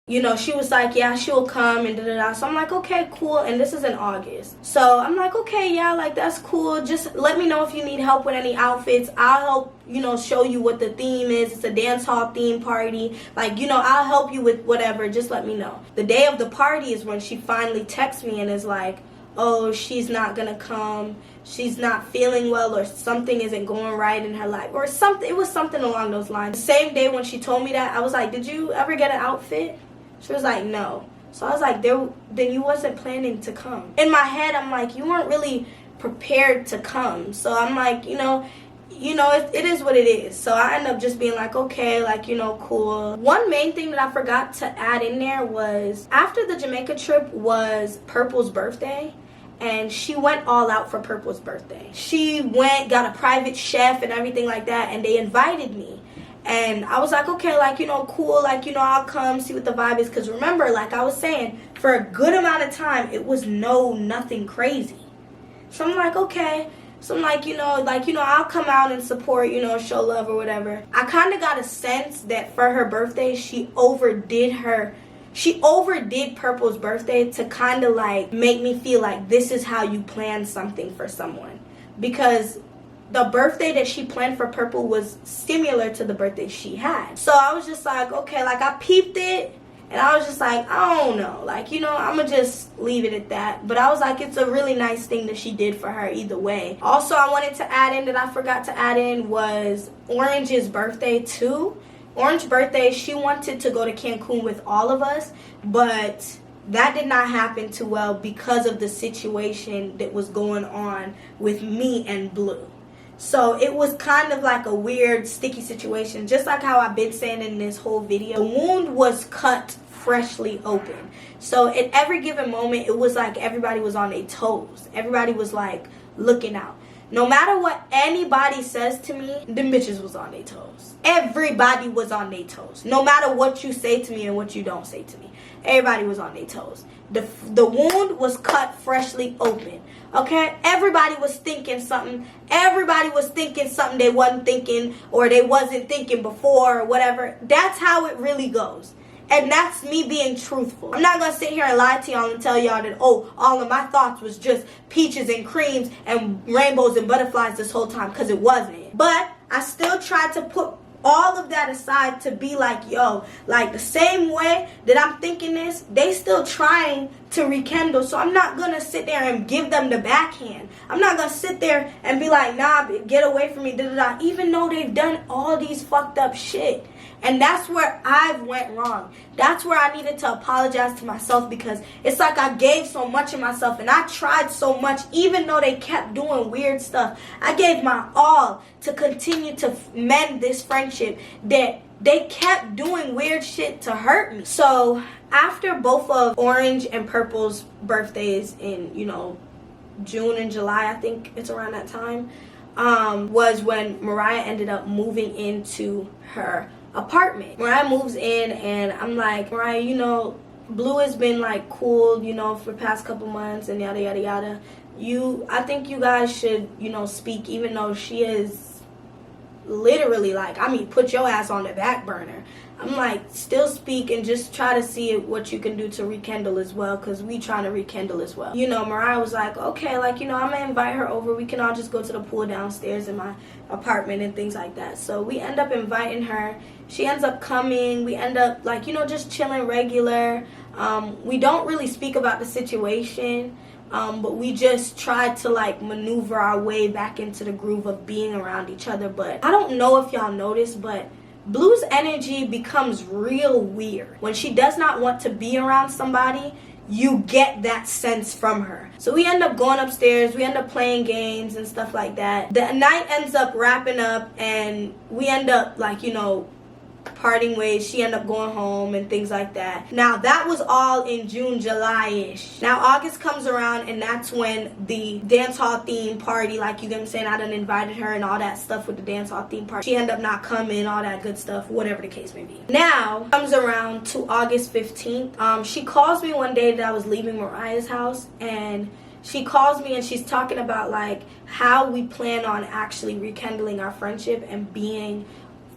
you know, she was like, yeah, she'll come and da-da-da. So I'm like, okay, cool. And this is in August. So I'm like, okay, yeah, like, that's cool. Just let me know if you need help with any outfits. I'll help, you know, show you what the theme is. It's a dance hall theme party. Like, you know, I'll help you with whatever. Just let me know. The day of the party is when she finally texts me and is like, oh, she's not gonna come. She's not feeling well, or something isn't going right in her life, or something. It was something along those lines. The same day when she told me that, I was like, did you ever get an outfit? She was like, no. So I was like, then you wasn't planning to come. In my head, I'm like, you weren't really prepared to come. So I'm like, you know, it is what it is. So I end up just being like, okay, like, you know, cool. One main thing that I forgot to add in there was, after the Jamaica trip was Purple's birthday, and she went all out for Purple's birthday. She went, got a private chef and everything like that, and they invited me. And I was like, okay, like, you know, cool, like, you know, I'll come see what the vibe is. Because remember, like I was saying, for a good amount of time, it was nothing crazy. So I'm like, okay. So I'm like, I'll come out and support, you know, show love or whatever. I kind of got a sense that for her birthday, she overdid Purple's birthday to kind of like make me feel like this is how you plan something for someone. Because the birthday that she planned for Purple was similar to the birthday she had. So I was just like, okay, like I peeped it, and I was just like, I don't know. Like, you know, I'm going to just leave it at that. But I was like, it's a really nice thing that she did for her either way. Also, I wanted to add in that I forgot to add in was Orange's birthday too. Orange's birthday, she wanted to go to Cancun with all of us, but that did not happen too well because of the situation that was going on with me and Blue. So it was kind of like a weird, sticky situation. Just like how I've been saying in this whole video, the wound was cut freshly open. So at every given moment, it was like everybody was on their toes. Everybody was like looking out. No matter what anybody says to me, them bitches was on their toes. Everybody was on their toes. No matter what you say to me and what you don't say to me, everybody was on their toes. The wound was cut freshly open. Okay? Everybody was thinking something. Everybody was thinking something they wasn't thinking or they wasn't thinking before or whatever. That's how it really goes. And that's me being truthful. I'm not going to sit here and lie to y'all and tell y'all that, oh, all of my thoughts was just peaches and creams and rainbows and butterflies this whole time, because it wasn't. But I still tried to put all of that aside to be like, yo, like the same way that I'm thinking this, they still trying to rekindle. So I'm not going to sit there and give them the backhand. I'm not going to sit there and be like, nah, get away from me, da da da, even though they've done all these fucked up shit. And that's where I went wrong. That's where I needed to apologize to myself, because it's like I gave so much of myself and I tried so much, even though they kept doing weird stuff. I gave my all to continue to mend this friendship, that they kept doing weird shit to hurt me. So after both of Orange and Purple's birthdays in, June and July, I think it's around that time, was when Mariah ended up moving into her apartment. Mariah moves in and I'm like, Mariah, Blue has been like cool, for the past couple months and yada yada yada. I think you guys should, speak, even though she is literally like, put your ass on the back burner. I'm like, still speak and just try to see what you can do to rekindle as well, because we trying to rekindle as well. Mariah was like, okay, like, I'm going to invite her over. We can all just go to the pool downstairs in my apartment and things like that. So we end up inviting her. She ends up coming. We end up, like, just chilling regular. We don't really speak about the situation, but we just tried to, like, maneuver our way back into the groove of being around each other. But I don't know if y'all noticed, but Blue's energy becomes real weird. When she does not want to be around somebody, you get that sense from her. So we end up going upstairs, we end up playing games and stuff like that. The night ends up wrapping up and we end up, like, parting ways. She ended up going home and things like that. Now that was all in June, July-ish. Now August comes around and that's when the dance hall theme party, like, you get what I'm saying, I done invited her and all that stuff with the dance hall theme party. She ended up not coming, all that good stuff, whatever the case may be. Now comes around to August 15th. She calls me one day that I was leaving Mariah's house, and she calls me and she's talking about, like, how we plan on actually rekindling our friendship and being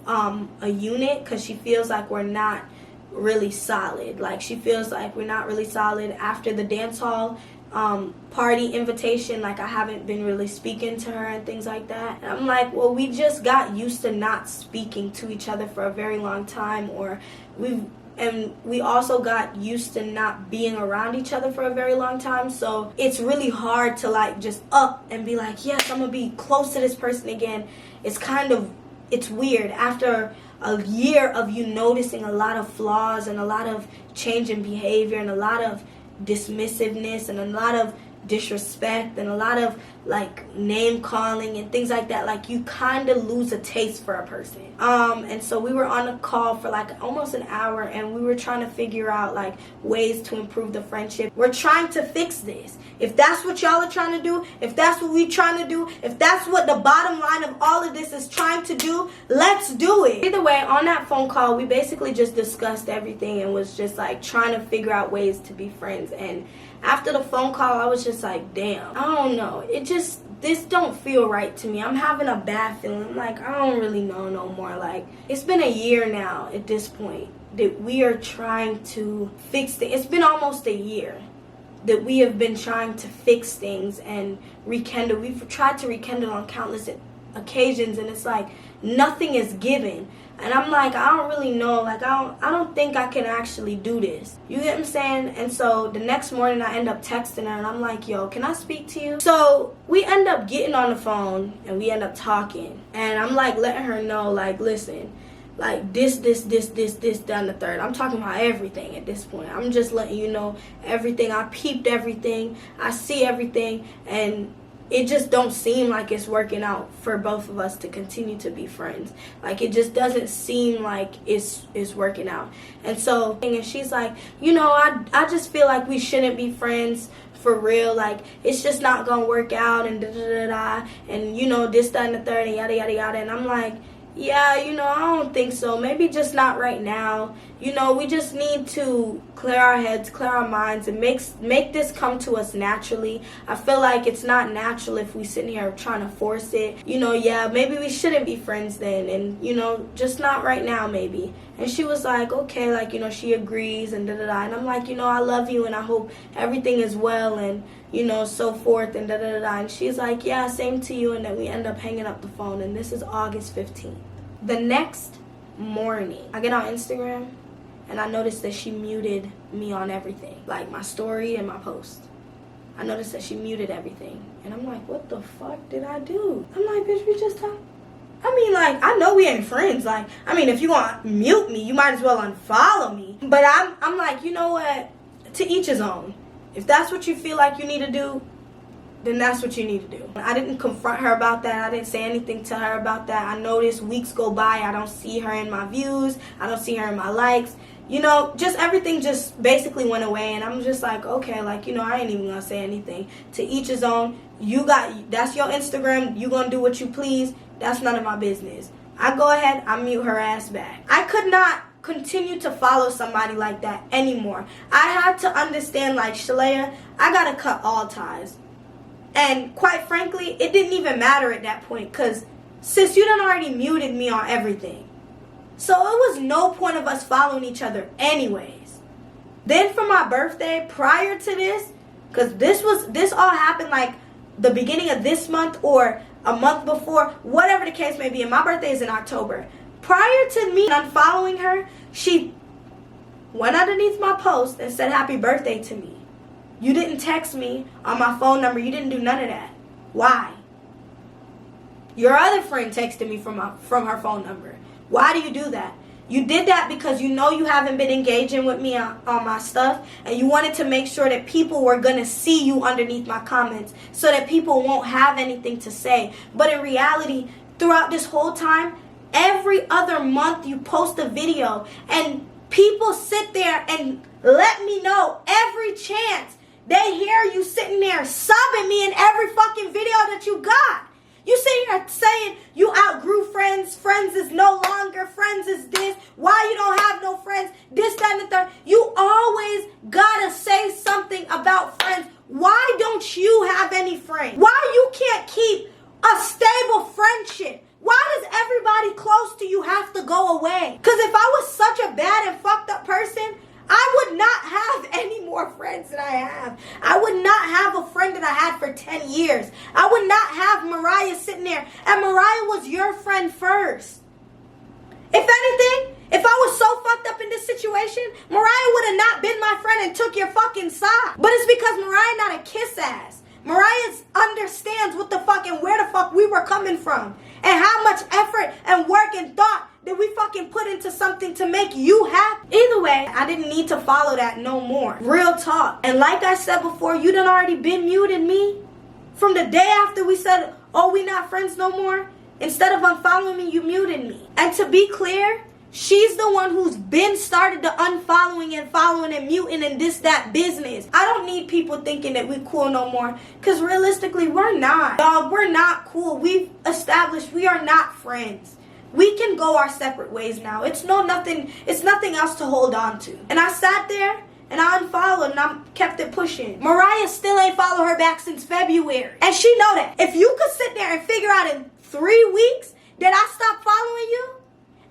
a unit, because she feels like we're not really solid. Like, she feels like we're not really solid after the dance hall party invitation. Like, I haven't been really speaking to her and things like that. And I'm like, well, we just got used to not speaking to each other for a very long time, or we also got used to not being around each other for a very long time. So it's really hard to, like, just up and be like, yes, I'm gonna be close to this person again. It's weird after a year of you noticing a lot of flaws and a lot of change in behavior and a lot of dismissiveness and a lot of disrespect and a lot of, like, name calling and things like that. Like, you kind of lose a taste for a person. And so we were on a call for like almost an hour and we were trying to figure out, like, ways to improve the friendship. We're trying to fix this. If that's what y'all are trying to do, if that's what we're trying to do, if that's what the bottom line of all of this is trying to do, let's do it. Either way, on that phone call, we basically just discussed everything and was just, like, trying to figure out ways to be friends. And after the phone call, I was just like, damn, I don't know. This don't feel right to me. I'm having a bad feeling. I'm like, I don't really know no more. Like, it's been a year now at this point that we are trying to fix things. It's been almost a year that we have been trying to fix things and rekindle. We've tried to rekindle on countless occasions, and it's like nothing is given. And I'm like, I don't really know. Like, I don't think I can actually do this. You get what I'm saying? And so the next morning I end up texting her and I'm like, yo, can I speak to you? So we end up getting on the phone and we end up talking. And I'm like letting her know, like, listen, like, this, down the third. I'm talking about everything at this point. I'm just letting you know everything. I peeped everything. I see everything. And it just don't seem like it's working out for both of us to continue to be friends. Like, it just doesn't seem like it's working out. And so, and she's like, you know, I just feel like we shouldn't be friends for real. Like, it's just not gonna work out, and da-da-da-da, and, you know, this, that, and the third, and yada, yada, yada. And I'm like, yeah, you know, I don't think so. Maybe just not right now. You know, we just need to clear our heads, clear our minds, and make this come to us naturally. I feel like it's not natural if we sit here trying to force it. You know, yeah, maybe we shouldn't be friends then, and, you know, just not right now maybe. And she was like, okay, like, you know, she agrees, and da-da-da. And I'm like, you know, I love you, and I hope everything is well, and, you know, so forth, and da-da-da-da. And she's like, yeah, same to you. And then we end up hanging up the phone, and this is August 15th. The next morning, I get on Instagram, and I noticed that she muted me on everything, like my story and my post. I noticed that she muted everything, and I'm like, what the fuck did I do? I'm like, bitch, we just talked. I mean, like, I know we ain't friends. Like, I mean, if you want to mute me, you might as well unfollow me. But I'm like, you know what? To each his own. If that's what you feel like you need to do, then that's what you need to do. I didn't confront her about that. I didn't say anything to her about that. I noticed weeks go by, I don't see her in my views. I don't see her in my likes. You know, just everything just basically went away. And I'm just like, okay, like, you know, I ain't even gonna say anything. To each his own. That's your Instagram. You gonna do what you please. That's none of my business. I go ahead, I mute her ass back. I could not continue to follow somebody like that anymore. I had to understand, like, Shalaya, I gotta cut all ties. And quite frankly, it didn't even matter at that point, because sis, you done already muted me on everything. So it was no point of us following each other anyways. Then for my birthday, prior to this, because this all happened like the beginning of this month or a month before, whatever the case may be, and my birthday is in October. Prior to me unfollowing her, she went underneath my post and said happy birthday to me. You didn't text me on my phone number. You didn't do none of that. Why? Your other friend texted me from her phone number. Why do you do that? You did that because you know you haven't been engaging with me on my stuff, and you wanted to make sure that people were going to see you underneath my comments so that people won't have anything to say. But in reality, throughout this whole time, every other month you post a video, and people sit there and let me know every chance they hear you sitting there subbing me in every fucking video that you got. You sitting here saying you outgrew friends, friends is no longer, friends is this, why you don't have no friends, this, that, and the third. You always gotta say something about friends. Why don't you have any friends? Why you can't keep a stable friendship? Why does everybody close to you have to go away? Because if I was such a bad and fucked up person, I would not have any more friends than I have. I would not have a friend that I had for 10 years. I would not have Mariah sitting there. And Mariah was your friend first. If anything, if I was so fucked up in this situation, Mariah would have not been my friend and took your fucking side. But it's because Mariah not a kiss ass. Mariah understands what the fuck and where the fuck we were coming from. And how much effort and work and thought that we fucking put into something to make you happy. Either way, I didn't need to follow that no more. Real talk. And like I said before, you done already been muted me. From the day after we said, oh, we not friends no more, instead of unfollowing me, you muted me. And to be clear, she's the one who's been started the unfollowing and following and muting and this, that business. I don't need people thinking that we cool no more, because realistically, we're not. Dog, we're not cool. We've established we are not friends. We can go our separate ways now. It's nothing else to hold on to. And I sat there and I unfollowed and I kept it pushing. Mariah still ain't followed her back since February. And she know that. If you could sit there and figure out in 3 weeks that I stopped following you,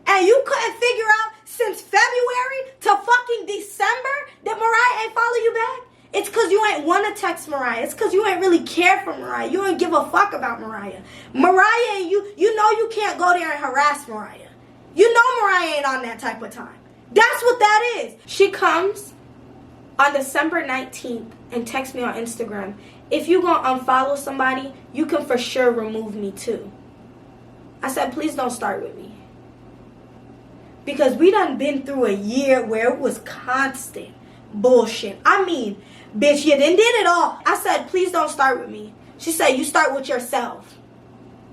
and you couldn't figure out since February to fucking December that Mariah ain't follow you back, it's because you ain't want to text Mariah. It's because you ain't really care for Mariah. You ain't give a fuck about Mariah. Mariah and you know you can't go there and harass Mariah. You know Mariah ain't on that type of time. That's what that is. She comes on December 19th and texts me on Instagram, if you gonna unfollow somebody, you can for sure remove me too. I said, please don't start with me. Because we done been through a year where it was constant bullshit. I mean, bitch, you done did it all. I said, please don't start with me. She said, you start with yourself.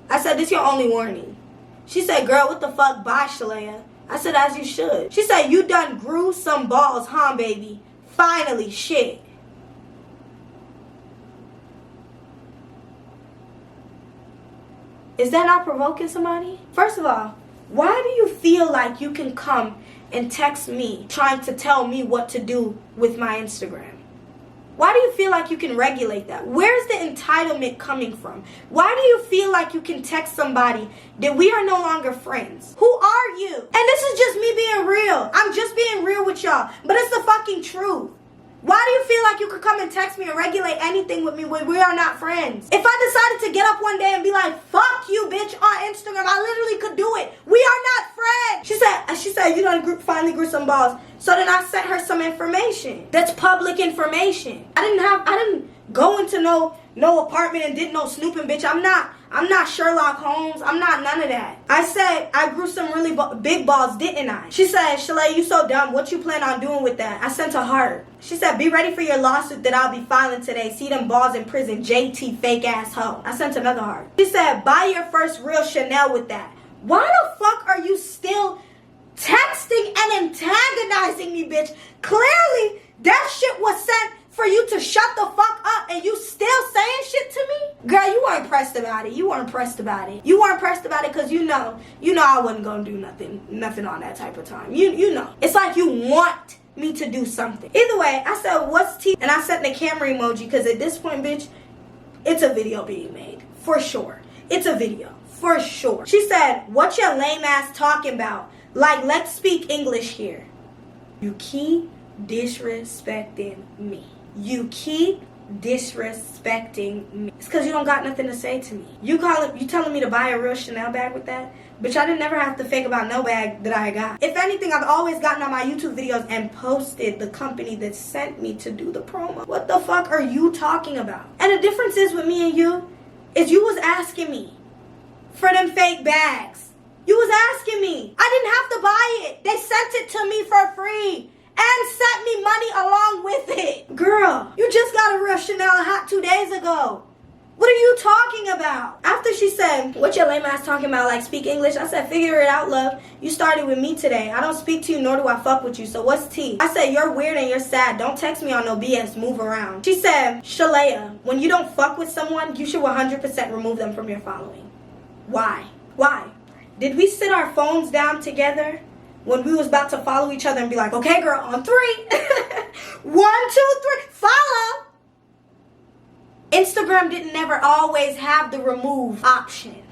I said, this your only warning. She said, girl, what the fuck? Bye, Shalaya. I said, as you should. She said, you done grew some balls, huh, baby? Finally, shit. Is that not provoking somebody? First of all, why do you feel like you can come and text me trying to tell me what to do with my Instagram? Why do you feel like you can regulate that? Where's the entitlement coming from? Why do you feel like you can text somebody that we are no longer friends? Who are you? And this is just me being real. I'm just being real with y'all. But it's the fucking truth. Why do you feel like you could come and text me and regulate anything with me when we are not friends? If I decided to get up one day and be like, fuck you, bitch, on Instagram, I literally could do it. We are not friends. She said, you done finally grew some balls. So then I sent her some information. That's public information. I didn't go into no apartment and did no snooping, bitch. I'm not Sherlock Holmes. I'm not none of that. I said I grew some really big balls, didn't I? She said, Shalaya, you so dumb. What you plan on doing with that? I sent a heart. She said, be ready for your lawsuit that I'll be filing today. See them balls in prison, JT, fake ass hoe. I sent another heart. She said, buy your first real Chanel with that. Why the fuck are you still texting and antagonizing me, bitch? Clearly, that shit was sent for you to shut the fuck up, and you still saying shit to me? Girl, you weren't pressed about it. You weren't pressed about it. You weren't pressed about it because you know I wasn't gonna do nothing on that type of time. You know. It's like you want me to do something. Either way, I said, what's tea? And I sent the camera emoji because at this point, bitch, it's a video being made. For sure. It's a video. For sure. She said, what your lame ass talking about? Like, let's speak English here. You keep disrespecting me. You keep disrespecting me. It's because you don't got nothing to say to me. You telling me to buy a real Chanel bag with that? Bitch, I didn't never have to fake about no bag that I got. If anything, I've always gotten on my YouTube videos and posted the company that sent me to do the promo. What the fuck are you talking about? And the difference is with me and you, is you was asking me for them fake bags. You was asking me. I didn't have to buy it. They sent it to me for free. And sent me money along with it. Girl, you just got a real Chanel hat 2 days ago. What are you talking about? After she said, what your lame ass talking about, like speak English? I said, figure it out, love. You started with me today. I don't speak to you, nor do I fuck with you. So what's tea? I said, you're weird and you're sad. Don't text me on no BS. Move around. She said, Shalaya, when you don't fuck with someone, you should 100% remove them from your following. Why? Why? Did we sit our phones down together when we was about to follow each other and be like, okay, girl, on 3. 1, 2, 3, follow. Instagram didn't never always have the remove option.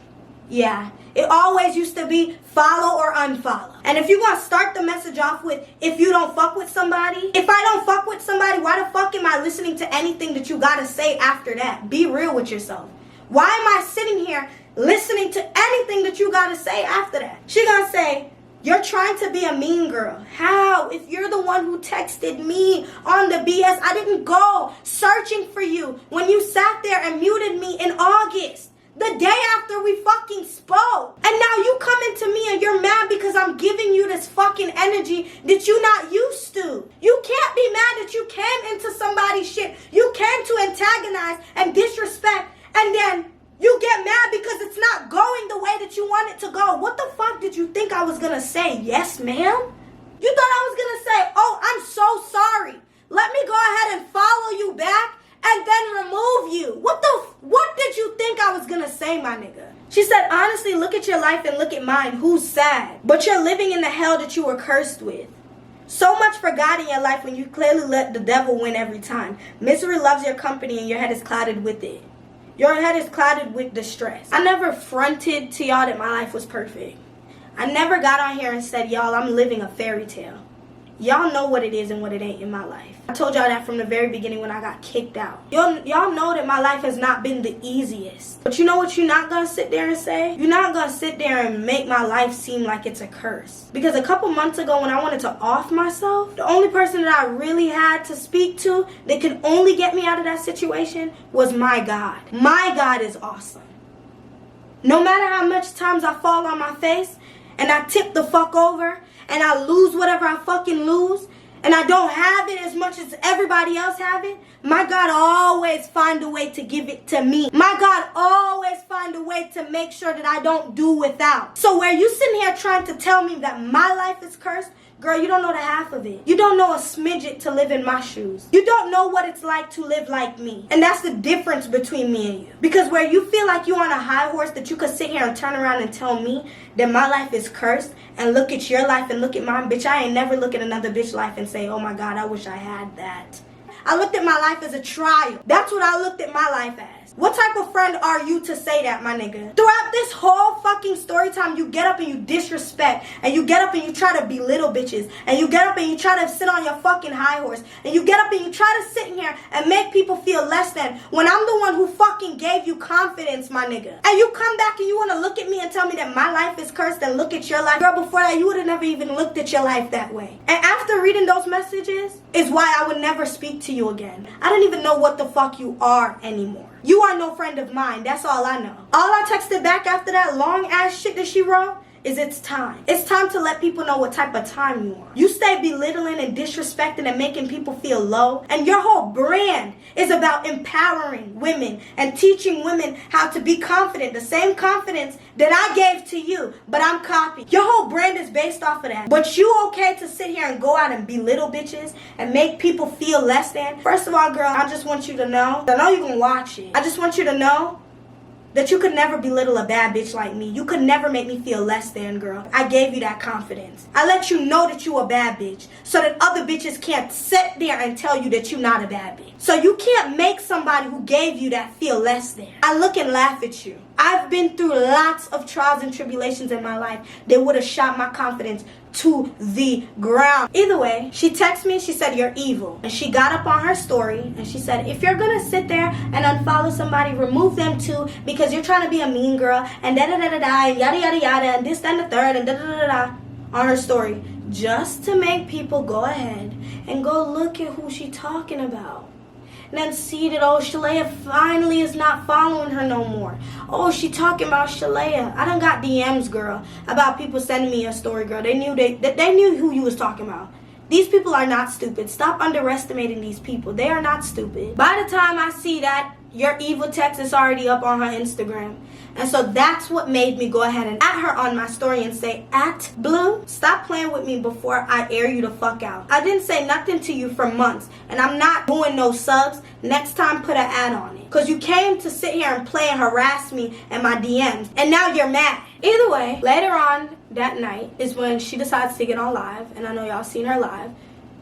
Yeah, it always used to be follow or unfollow. And if you're going to start the message off with, if you don't fuck with somebody, if I don't fuck with somebody, why the fuck am I listening to anything that you got to say after that? Be real with yourself. Why am I sitting here listening to anything that you got to say after that? She going to say, you're trying to be a mean girl. How? If you're the one who texted me on the BS, I didn't go searching for you when you sat there and muted me in August, the day after we fucking spoke. And now you come into me and you're mad because I'm giving you this fucking energy that you're not used to. You can't be mad that you came into somebody's shit. You came to antagonize and disrespect, and then you get mad because it's not going the way that you want it to go. What the fuck did you think I was going to say? Yes, ma'am? You thought I was going to say, oh, I'm so sorry. Let me go ahead and follow you back and then remove you. What did you think I was going to say, my nigga? She said, honestly, look at your life and look at mine. Who's sad? But you're living in the hell that you were cursed with. So much for God in your life when you clearly let the devil win every time. Misery loves your company and your head is clouded with it. Your head is clouded with distress. I never fronted to y'all that my life was perfect. I never got on here and said, y'all, I'm living a fairy tale. Y'all know what it is and what it ain't in my life. I told y'all that from the very beginning when I got kicked out. Y'all know that my life has not been the easiest. But you know what you're not going to sit there and say? You're not going to sit there and make my life seem like it's a curse. Because a couple months ago when I wanted to off myself, the only person that I really had to speak to that could only get me out of that situation was my God. My God is awesome. No matter how much times I fall on my face and I tip the fuck over and I lose whatever I fucking lose, and I don't have it as much as everybody else have it, my God always find a way to give it to me. My God always find a way to make sure that I don't do without. So where you sitting here trying to tell me that my life is cursed, girl, you don't know the half of it. You don't know a smidget to live in my shoes. You don't know what it's like to live like me. And that's the difference between me and you. Because where you feel like you're on a high horse that you could sit here and turn around and tell me that my life is cursed and look at your life and look at mine, bitch, I ain't never look at another bitch life and say, oh my God, I wish I had that. I looked at my life as a trial. That's what I looked at my life as. What type of friend are you to say that, my nigga? Throughout this whole fucking story time, you get up and you disrespect, and you get up and you try to belittle bitches, and you get up and you try to sit on your fucking high horse, and you get up and you try to sit in here and make people feel less than, when I'm the one who fucking gave you confidence, my nigga. And you come back and you want to look at me and tell me that my life is cursed and look at your life. Girl, before that, you would have never even looked at your life that way. And after reading those messages is why I would never speak to you again. I don't even know what the fuck you are anymore. You are no friend of mine. That's all I know. All I texted back after that long ass shit that she wrote is it's time. It's time to let people know what type of time you are. You stay belittling and disrespecting and making people feel low. And your whole brand is about empowering women and teaching women how to be confident. The same confidence that I gave to you, but I'm copying. Your whole brand is based off of that. But you okay to sit here and go out and belittle bitches and make people feel less than? First of all, girl, I just want you to know, I know you're gonna watch it. I just want you to know that you could never belittle a bad bitch like me. You could never make me feel less than, girl. I gave you that confidence. I let you know that you a bad bitch so that other bitches can't sit there and tell you that you're not a bad bitch. So you can't make somebody who gave you that feel less than. I look and laugh at you. I've been through lots of trials and tribulations in my life that would have shot my confidence to the ground. Either way, she texted me, she said, you're evil. And she got up on her story and she said, if you're gonna sit there and unfollow somebody, remove them too, because you're trying to be a mean girl and da-da-da-da-da and yada-yada-yada and this, that, and the third and da-da-da-da-da on her story. Just to make people go ahead and go look at who she talking about. And then see that, oh, Shalaya finally is not following her no more. Oh, she talking about Shalaya. I done got DMs, girl, about people sending me a story, girl. They knew who you was talking about. These people are not stupid. Stop underestimating these people. They are not stupid. By the time I see that, your evil text is already up on her Instagram. And so that's what made me go ahead and at her on my story and say, Blue, stop playing with me before I air you the fuck out. I didn't say nothing to you for months, and I'm not doing no subs. Next time, put an ad on it. Because you came to sit here and play and harass me in my DMs, and now you're mad. Either way, later on that night is when she decides to get on live, and I know y'all seen her live.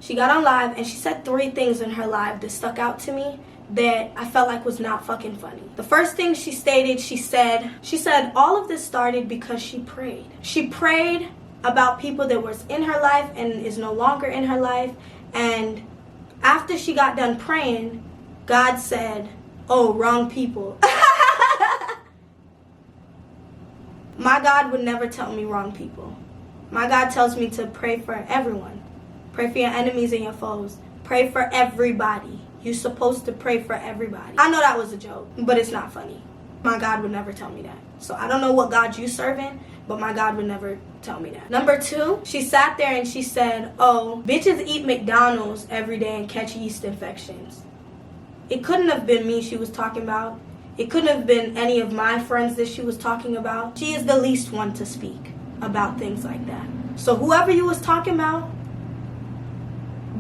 She got on live, and she said 3 things in her live that stuck out to me that I felt like was not fucking funny. The first thing she stated, she said all of this started because she prayed. She prayed about people that was in her life and is no longer in her life. And after she got done praying, God said, oh, wrong people. My God would never tell me wrong people. My God tells me to pray for everyone. Pray for your enemies and your foes. Pray for everybody. You're supposed to pray for everybody. I know that was a joke, but it's not funny. My God would never tell me that. So I don't know what God you serving, but my God would never tell me that. Number 2, she sat there and she said, oh, bitches eat McDonald's every day and catch yeast infections. It couldn't have been me she was talking about. It couldn't have been any of my friends that she was talking about. She is the least one to speak about things like that. So whoever you was talking about,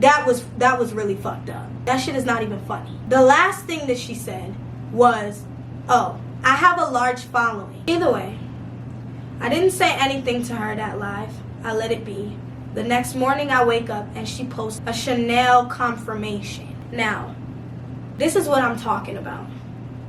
that was really fucked up. That shit is not even funny. The last thing that she said was, oh, I have a large following. Either way, I didn't say anything to her that live. I let it be. The next morning I wake up and she posts a Chanel confirmation. Now, this is what I'm talking about.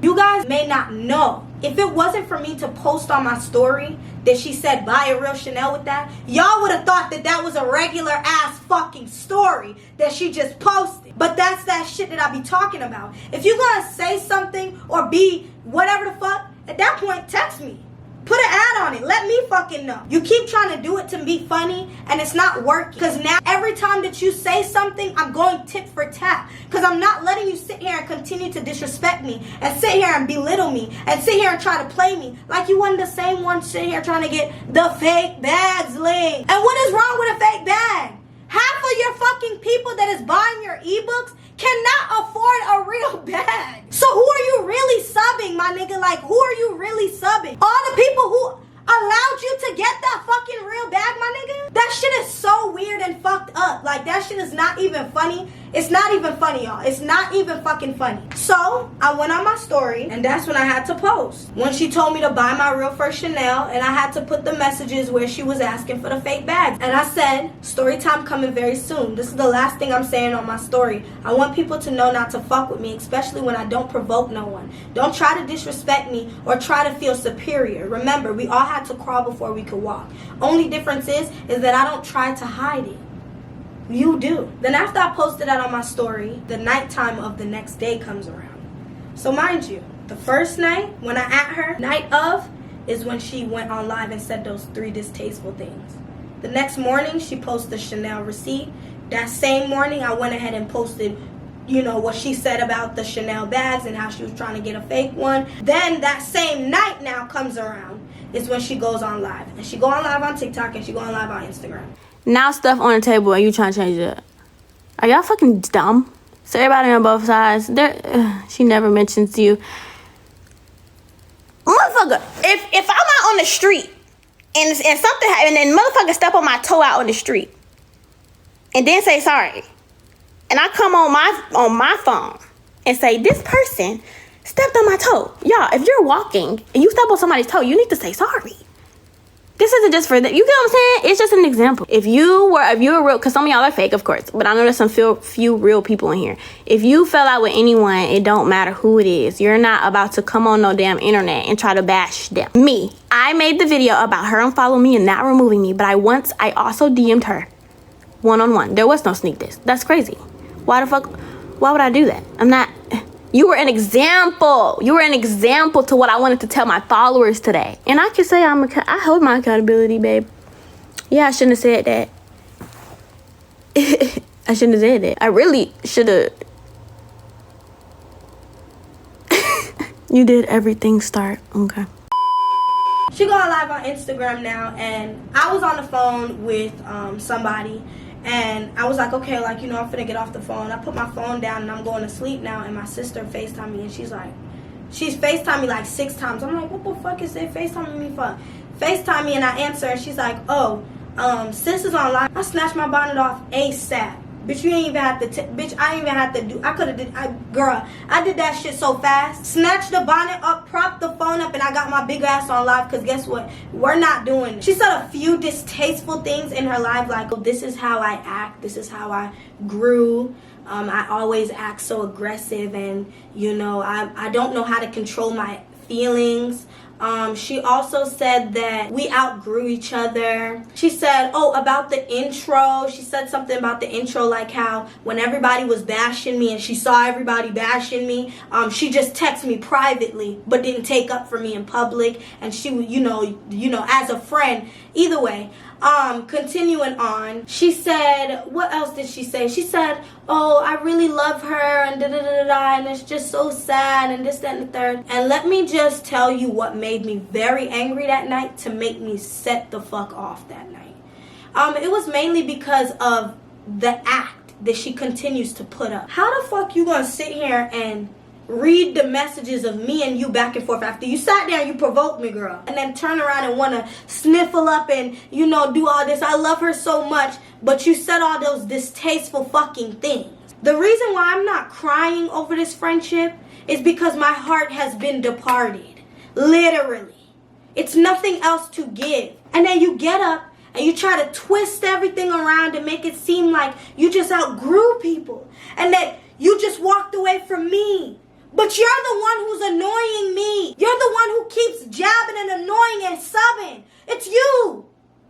You guys may not know. If it wasn't for me to post on my story that she said buy a real Chanel with that, y'all would have thought that that was a regular ass fucking story that she just posted. But that's that shit that I be talking about. If you're gonna say something or be whatever the fuck, at that point text me. Put an ad on it. Let me fucking know. You keep trying to do it to be funny and it's not working. Because now every time that you say something, I'm going tit for tat. Because I'm not letting you sit here and continue to disrespect me and sit here and belittle me and sit here and try to play me like you wasn't the same one sitting here trying to get the fake bags linked. And what is wrong with a fake bag? Half of your fucking people that is buying your ebooks cannot afford a real bag. So who are you really subbing, my nigga? Like, who are you really subbing? All the people who allowed you to get that fucking real bag, my nigga? That shit is so weird and fucked up. Like, that shit is not even funny. It's not even funny, y'all. It's not even fucking funny. So, I went on my story, and that's when I had to post. When she told me to buy my real first Chanel, and I had to put the messages where she was asking for the fake bags. And I said, story time coming very soon. This is the last thing I'm saying on my story. I want people to know not to fuck with me, especially when I don't provoke no one. Don't try to disrespect me or try to feel superior. Remember, we all had to crawl before we could walk. Only difference is that I don't try to hide it. You do. Then after I posted that on my story, the nighttime of the next day comes around. So mind you, the first night when I at her, night of, is when she went on live and said those 3 distasteful things. The next morning, she posted the Chanel receipt. That same morning, I went ahead and posted, you know, what she said about the Chanel bags and how she was trying to get a fake one. Then that same night now comes around is when she goes on live. And she go on live on TikTok and she go on live on Instagram. Now stuff on the table and you trying to change it up. Are y'all fucking dumb? So everybody on both sides, she never mentions you. Motherfucker, if I'm out on the street and something happened and motherfucker step on my toe out on the street and then say sorry, and I come on my phone and say this person stepped on my toe. Y'all, if you're walking and you step on somebody's toe, you need to say sorry. This isn't just for that. You get what I'm saying? It's just an example. If you were real, because some of y'all are fake, of course, but I know there's some few real people in here. If you fell out with anyone, it don't matter who it is. You're not about to come on no damn internet and try to bash them. Me, I made the video about her unfollowing me and not removing me, but I also DM'd her one-on-one. There was no sneak this. That's crazy. Why would I do that? You were an example. You were an example to what I wanted to tell my followers today. And I can say I hold my accountability, babe. Yeah, I shouldn't have said that. I shouldn't have said that. I really should have. You did everything start. Okay. She going live on Instagram now, and I was on the phone with somebody. And I was like, okay, like, you know, I'm finna get off the phone. I put my phone down and I'm going to sleep now. And my sister FaceTimed me and she's FaceTimed me like 6 times. I'm like, what the fuck is they FaceTiming me for? FaceTime me and I answer and she's like, oh, sis is online. I snatched my bonnet off ASAP. Bitch, you ain't even have to, bitch, I ain't even have to do, I did that shit so fast. Snatched the bonnet up, propped the phone up, and I got my big ass on live, because guess what? We're not doing it. She said a few distasteful things in her live, like, oh, this is how I act, this is how I grew. I always act so aggressive, and, you know, I don't know how to control my feelings. She also said that we outgrew each other. She said, oh, about the intro. She said something about the intro, like how when everybody was bashing me and she saw everybody bashing me, she just texted me privately, but didn't take up for me in public. And she, you know, as a friend. Either way, continuing on, she said, what else did she say? She said, oh, I really love her, and da-da-da-da-da, and it's just so sad, and this, that, and the third. And let me just tell you what made me very angry that night to make me set the fuck off that night. It was mainly because of the act that she continues to put up. How the fuck you gonna sit here and read the messages of me and you back and forth after you sat there and you provoked me, girl, and then turn around and want to sniffle up and, you know, do all this? I love her so much, but you said all those distasteful fucking things. The reason why I'm not crying over this friendship is because my heart has been departed. Literally. It's nothing else to give. And then you get up and you try to twist everything around and make it seem like you just outgrew people and that you just walked away from me. But you're the one who's annoying me. You're the one who keeps jabbing and annoying and subbing. It's you.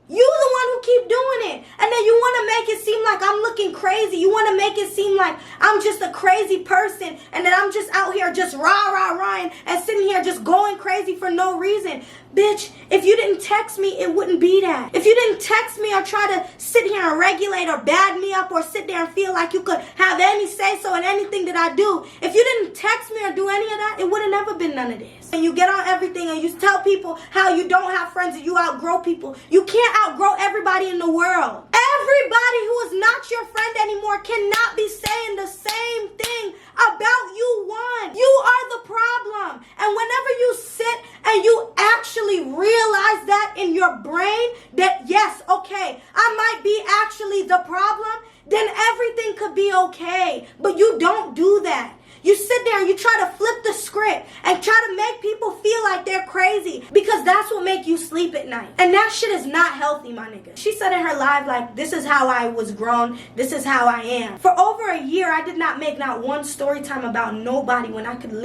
You the one who keep doing it. And then you want to make it seem like I'm looking crazy. You want to make it seem like I'm just a crazy person and that I'm just out here just rah-rah-rahing and sitting here just going crazy for no reason. Bitch, if you didn't text me, it wouldn't be that. If you didn't text me or try to sit here and regulate or bad me up or sit there and feel like you could have any say-so in anything that I do, if you didn't text me or do any of that, it would have never been none of this. And you get on everything and you tell people how you don't have friends and you outgrow people. You can't outgrow everybody in the world. Everybody who is not your friend anymore cannot be saying the same thing about you one. You are the problem. And whenever you sit and you actually realize that in your brain, that yes, okay, I might be actually the problem, then everything could be okay. But you don't do that. You sit there and you try to flip the script and try to make people feel like they're crazy because that's what make you sleep at night. And that shit is not healthy, my nigga. She said in her live, like, this is how I was grown. This is how I am. For over a year, I did not make not one story time about nobody when I could have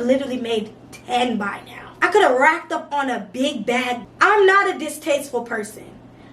literally made 10 by now. I could have racked up on a big bag. I'm not a distasteful person.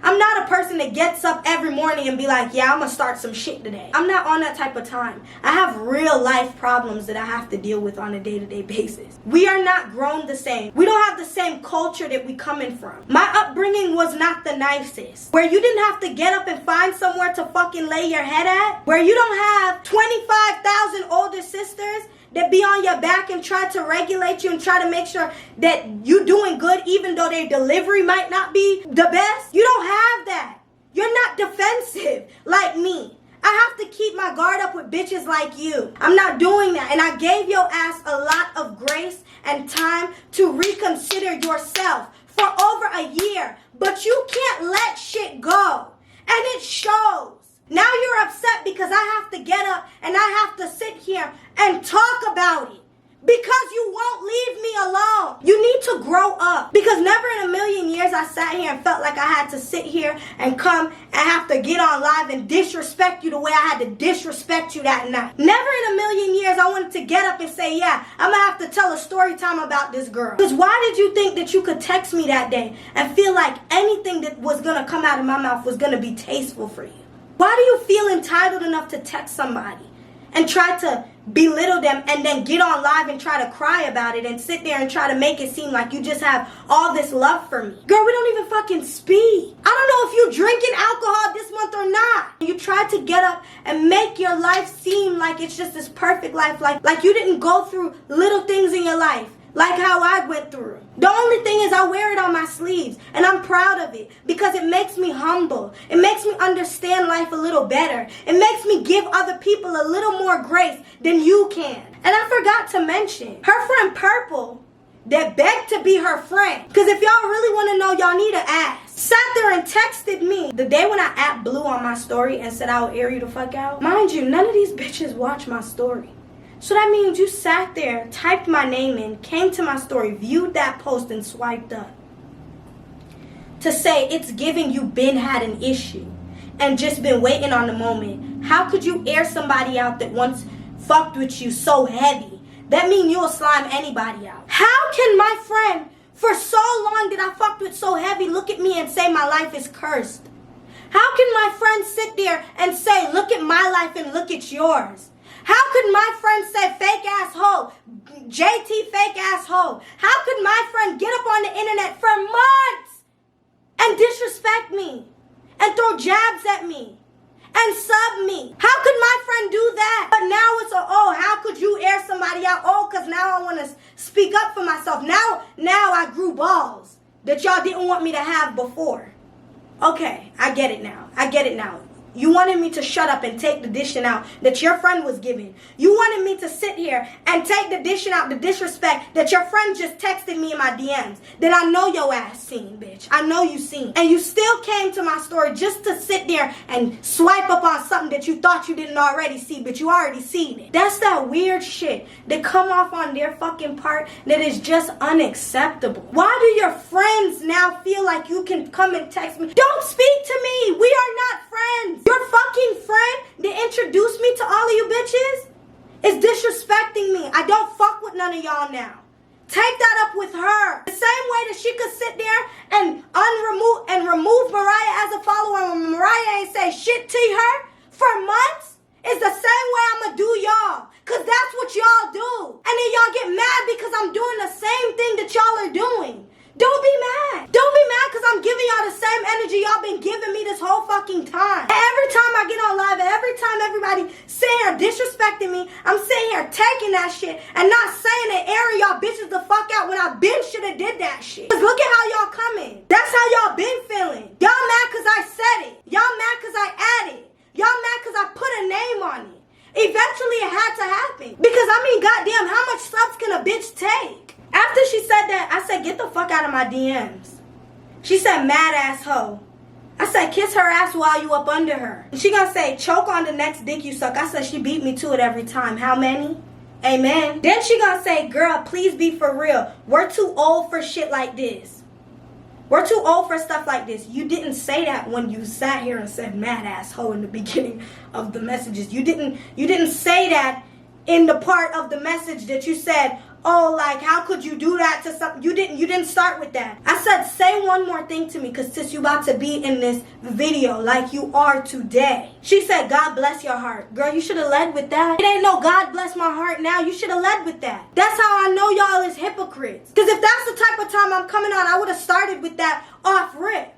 I'm not a person that gets up every morning and be like, yeah, I'm gonna start some shit today. I'm not on that type of time. I have real life problems that I have to deal with on a day-to-day basis. We are not grown the same. We don't have the same culture that we coming from. My upbringing was not the nicest. Where you didn't have to get up and find somewhere to fucking lay your head at. Where you don't have 25,000 older sisters that be on your back and try to regulate you and try to make sure that you doing good even though their delivery might not be the best. You don't have that. You're not defensive like me. I have to keep my guard up with bitches like you. I'm not doing that. And I gave your ass a lot of grace and time to reconsider yourself for over a year. But you can't let shit go. And it shows. Now you're upset because I have to get up and I have to sit here and talk about it. Because you won't leave me alone. You need to grow up. Because never in a million years I sat here and felt like I had to sit here and come and have to get on live and disrespect you the way I had to disrespect you that night. Never in a million years I wanted to get up and say, yeah, I'm going to have to tell a story time about this girl. Because why did you think that you could text me that day and feel like anything that was going to come out of my mouth was going to be tasteful for you? Why do you feel entitled enough to text somebody and try to belittle them and then get on live and try to cry about it and sit there and try to make it seem like you just have all this love for me? Girl, we don't even fucking speak. I don't know if you drinking alcohol this month or not. You try to get up and make your life seem like it's just this perfect life, like you didn't go through little things in your life. Like how I went through. The only thing is I wear it on my sleeves. And I'm proud of it. Because it makes me humble. It makes me understand life a little better. It makes me give other people a little more grace than you can. And I forgot to mention, her friend Purple, that begged to be her friend. Because if y'all really want to know, y'all need to ask. Sat there and texted me the day when I blew on my story and said I would air you the fuck out. Mind you, none of these bitches watch my story. So that means you sat there, typed my name in, came to my story, viewed that post, and swiped up. To say it's giving you been had an issue and just been waiting on the moment. How could you air somebody out that once fucked with you so heavy? That means you'll slime anybody out. How can my friend, for so long that I fucked with so heavy, look at me and say my life is cursed? How can my friend sit there and say, look at my life and look at yours? How could my friend say fake ass hoe, JT fake ass hoe? How could my friend get up on the internet for months and disrespect me and throw jabs at me and sub me? How could my friend do that? But now it's how could you air somebody out? Oh, because now I want to speak up for myself. Now I grew balls that y'all didn't want me to have before. Okay, I get it now. You wanted me to shut up and take the dishing out that your friend was giving. You wanted me to sit here and take the dishing out, the disrespect that your friend just texted me in my DMs. That I know your ass seen, bitch. I know you seen. And you still came to my story just to sit there and swipe up on something that you thought you didn't already see, but you already seen it. That's that weird shit that come off on their fucking part that is just unacceptable. Why do your friends now feel like you can come and text me? Don't speak to me. We are not friends. Your fucking friend that introduced me to all of you bitches is disrespecting me. I don't fuck with none of y'all now. Take that up with her. The same way that she could sit there and remove Mariah as a follower when Mariah ain't say shit to her for months, is the same way I'ma do y'all. Cause that's what y'all do. And then y'all get mad because I'm doing the same thing that y'all are doing. Don't be mad. Don't be mad because I'm giving y'all the same energy y'all been giving me this whole fucking time. And every time I get on live, and every time everybody sitting here disrespecting me, I'm sitting here taking that shit and not saying and airing y'all bitches the fuck out when I been should have did that shit. Cause look at how y'all coming. That's how y'all been feeling. Y'all mad because I said it. put a name on it. Eventually it had to happen. Because I mean, goddamn, how much stuff can a bitch take? After she said that, I said, get the fuck out of my DMs. She said, mad ass hoe. I said, kiss her ass while you up under her. She gonna say, choke on the next dick you suck. I said, she beat me to it every time. How many? Amen. Then she gonna say, girl, please be for real. We're too old for shit like this. We're too old for stuff like this. You didn't say that when you sat here and said mad ass hoe in the beginning of the messages. You didn't say that in the part of the message that you said, oh, like, how could you do that to something? You didn't start with that. I said, say one more thing to me, because sis, you about to be in this video like you are today. She said, God bless your heart. Girl, you should have led with that. It ain't no God bless my heart now. You should have led with that. That's how I know y'all is hypocrites. Because if that's the type of time I'm coming on, I would have started with that off rip.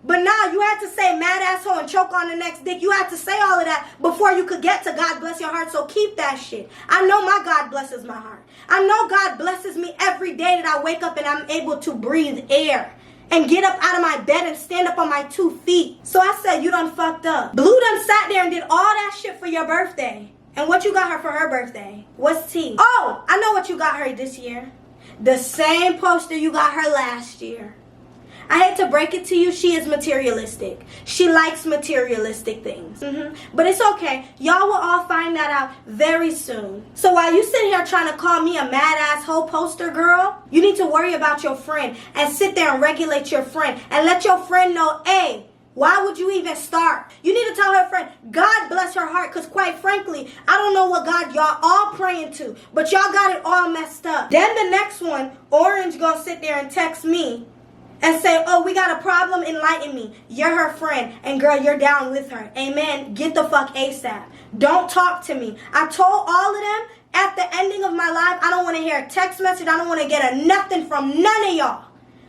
But now you had to say mad asshole and choke on the next dick. You had to say all of that before you could get to God bless your heart. So keep that shit. I know my God blesses my heart. I know God blesses me every day that I wake up and I'm able to breathe air and get up out of my bed and stand up on my 2 feet. So I said, you done fucked up. Blue done sat there and did all that shit for your birthday. And what you got her for her birthday? What's tea? Oh, I know what you got her this year. The same poster you got her last year. I hate to break it to you, she is materialistic. She likes materialistic things. But it's okay. Y'all will all find that out very soon. So while you sit here trying to call me a mad asshole poster girl, you need to worry about your friend and sit there and regulate your friend and let your friend know, hey, why would you even start? You need to tell her friend, God bless her heart, because quite frankly, I don't know what God y'all all praying to, but y'all got it all messed up. Then the next one, Orange gonna sit there and text me and say, oh, we got a problem, enlighten me. You're her friend, and girl, you're down with her. Amen. Get the fuck ASAP. Don't talk to me. I told all of them at the ending of my life, I don't want to hear a text message. I don't want to get a nothing from none of y'all.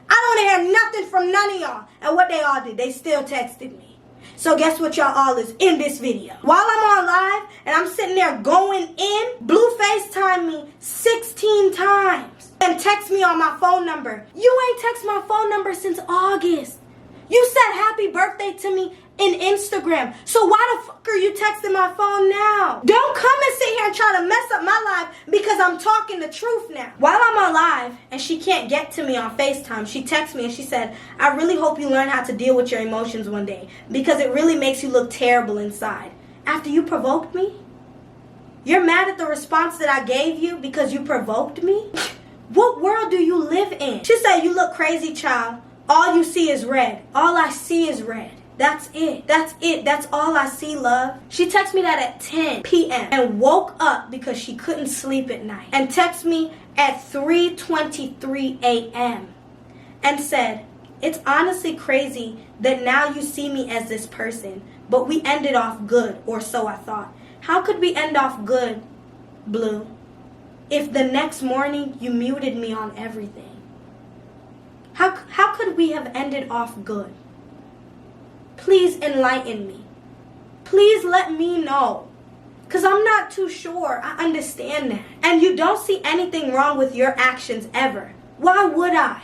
I don't want to hear nothing from none of y'all. And what they all did, they still texted me. So guess what y'all all is in this video? While I'm on live and I'm sitting there going in, Blue FaceTime me 16 times and text me on my phone number. You ain't text my phone number since August. You said happy birthday to me in Instagram. So why the fuck are you texting my phone now? Don't come and sit here and try to mess up my life because I'm talking the truth now. While I'm on live and she can't get to me on FaceTime, she texted me and she said, I really hope you learn how to deal with your emotions one day because it really makes you look terrible inside. After you provoked me? You're mad at the response that I gave you because you provoked me? What world do you live in? She said, you look crazy, child. All you see is red. All I see is red. That's it. That's it. That's all I see, love. She texted me that at 10 p.m. and woke up because she couldn't sleep at night. And texted me at 3:23 a.m. and said, it's honestly crazy that now you see me as this person, but we ended off good, or so I thought. How could we end off good, Blue, if the next morning you muted me on everything? How could we have ended off good? Please enlighten me. Please let me know. Because I'm not too sure. I understand that. And you don't see anything wrong with your actions ever. Why would I?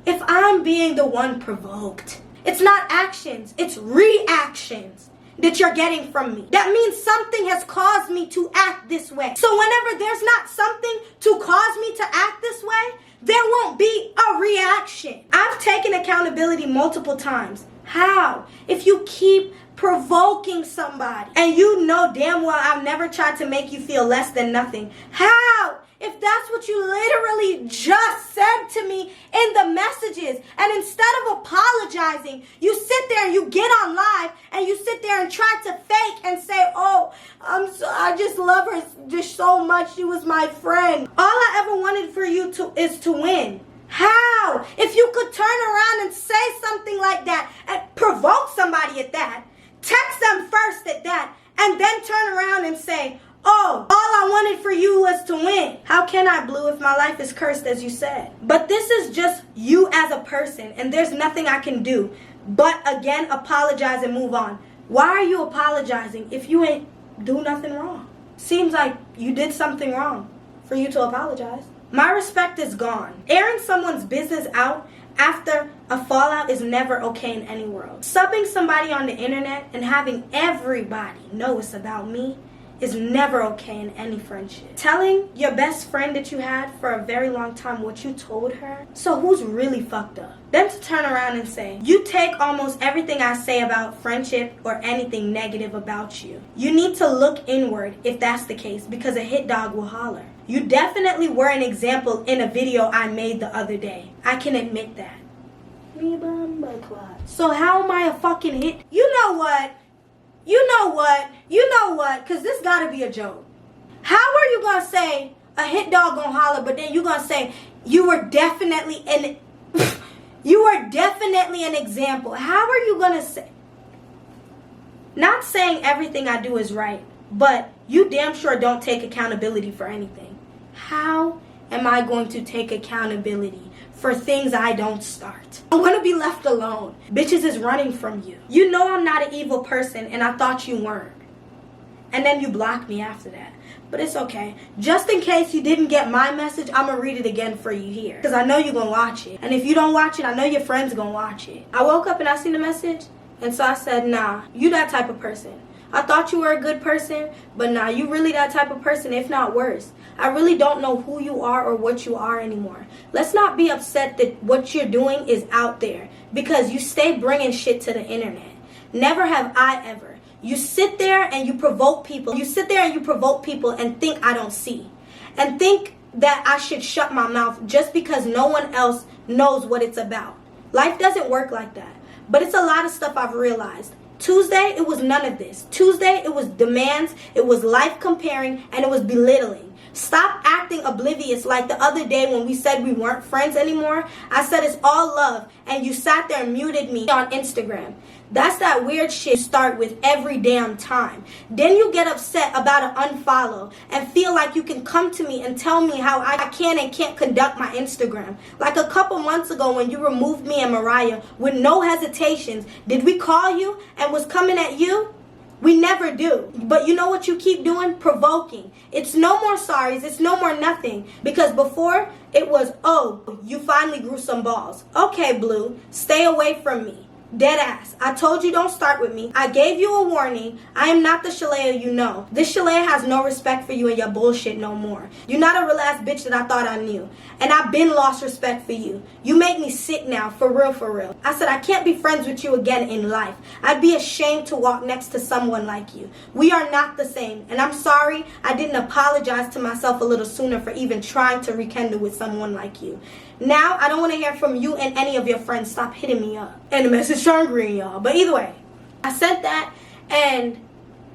If I'm being the one provoked. It's not actions. It's reactions that you're getting from me. That means something has caused me to act this way. So whenever there's not something to cause me to act this way, there won't be a reaction. I've taken accountability multiple times. How? If you keep provoking somebody and you know damn well I've never tried to make you feel less than nothing. How? If that's what you literally just said to me in the messages, and instead of apologizing, you sit there and you get on live and you sit there and try to fake and say, oh, I just love her just so much. She was my friend. All I ever wanted for you is to win. How? If you could turn around and say something like that and provoke somebody at that, text them first at that, and then turn around and say, oh, all I wanted for you was to win. How can I, Blue, if my life is cursed, as you said? But this is just you as a person, and there's nothing I can do but, again, apologize and move on. Why are you apologizing if you ain't do nothing wrong? Seems like you did something wrong for you to apologize. My respect is gone. Airing someone's business out after a fallout is never okay in any world. Subbing somebody on the internet and having everybody know it's about me is never okay in any friendship. Telling your best friend that you had for a very long time what you told her, so who's really fucked up? Then to turn around and say, you take almost everything I say about friendship or anything negative about you. You need to look inward if that's the case, because a hit dog will holler. You definitely were an example in a video I made the other day. I can admit that. So how am I a fucking hit? You know what? Because this gotta be a joke. How are you gonna say a hit dog gonna holler, but then you gonna say you were definitely an example? How are you gonna say? Not saying everything I do is right, but you damn sure don't take accountability for anything. How am I going to take accountability for things I don't start? I want to be left alone. Bitches is running from you. You know I'm not an evil person, and I thought you weren't. And then you blocked me after that. But it's okay. Just in case you didn't get my message, I'm going to read it again for you here. Because I know you're going to watch it. And if you don't watch it, I know your friends going to watch it. I woke up and I seen the message, and so I said, nah, you that type of person. I thought you were a good person, but nah, you really that type of person, if not worse. I really don't know who you are or what you are anymore. Let's not be upset that what you're doing is out there, because you stay bringing shit to the internet. Never have I ever. You sit there and you provoke people. You sit there and you provoke people and think I don't see. And think that I should shut my mouth just because no one else knows what it's about. Life doesn't work like that. But it's a lot of stuff I've realized. Tuesday, it was none of this. Tuesday, it was demands, it was life comparing, and it was belittling. Stop acting oblivious like the other day when we said we weren't friends anymore. I said it's all love, and you sat there and muted me on Instagram. That's that weird shit you start with every damn time. Then you get upset about an unfollow and feel like you can come to me and tell me how I can and can't conduct my Instagram. Like a couple months ago when you removed me and Mariah with no hesitations. Did we call you and was coming at you? We never do. But you know what you keep doing? Provoking. It's no more sorries. It's no more nothing. Because before, it was, oh, you finally grew some balls. Okay, Blue, stay away from me. Dead ass. I told you don't start with me. I gave you a warning. I am not the Shalaya you know. This Shalaya has no respect for you and your bullshit no more. You're not a real ass bitch that I thought I knew. And I've been lost respect for you. You make me sick now, for real, for real. I said I can't be friends with you again in life. I'd be ashamed to walk next to someone like you. We are not the same. And I'm sorry I didn't apologize to myself a little sooner for even trying to rekindle with someone like you. Now, I don't want to hear from you and any of your friends. Stop hitting me up. And the message turned green, y'all. But either way, I sent that, and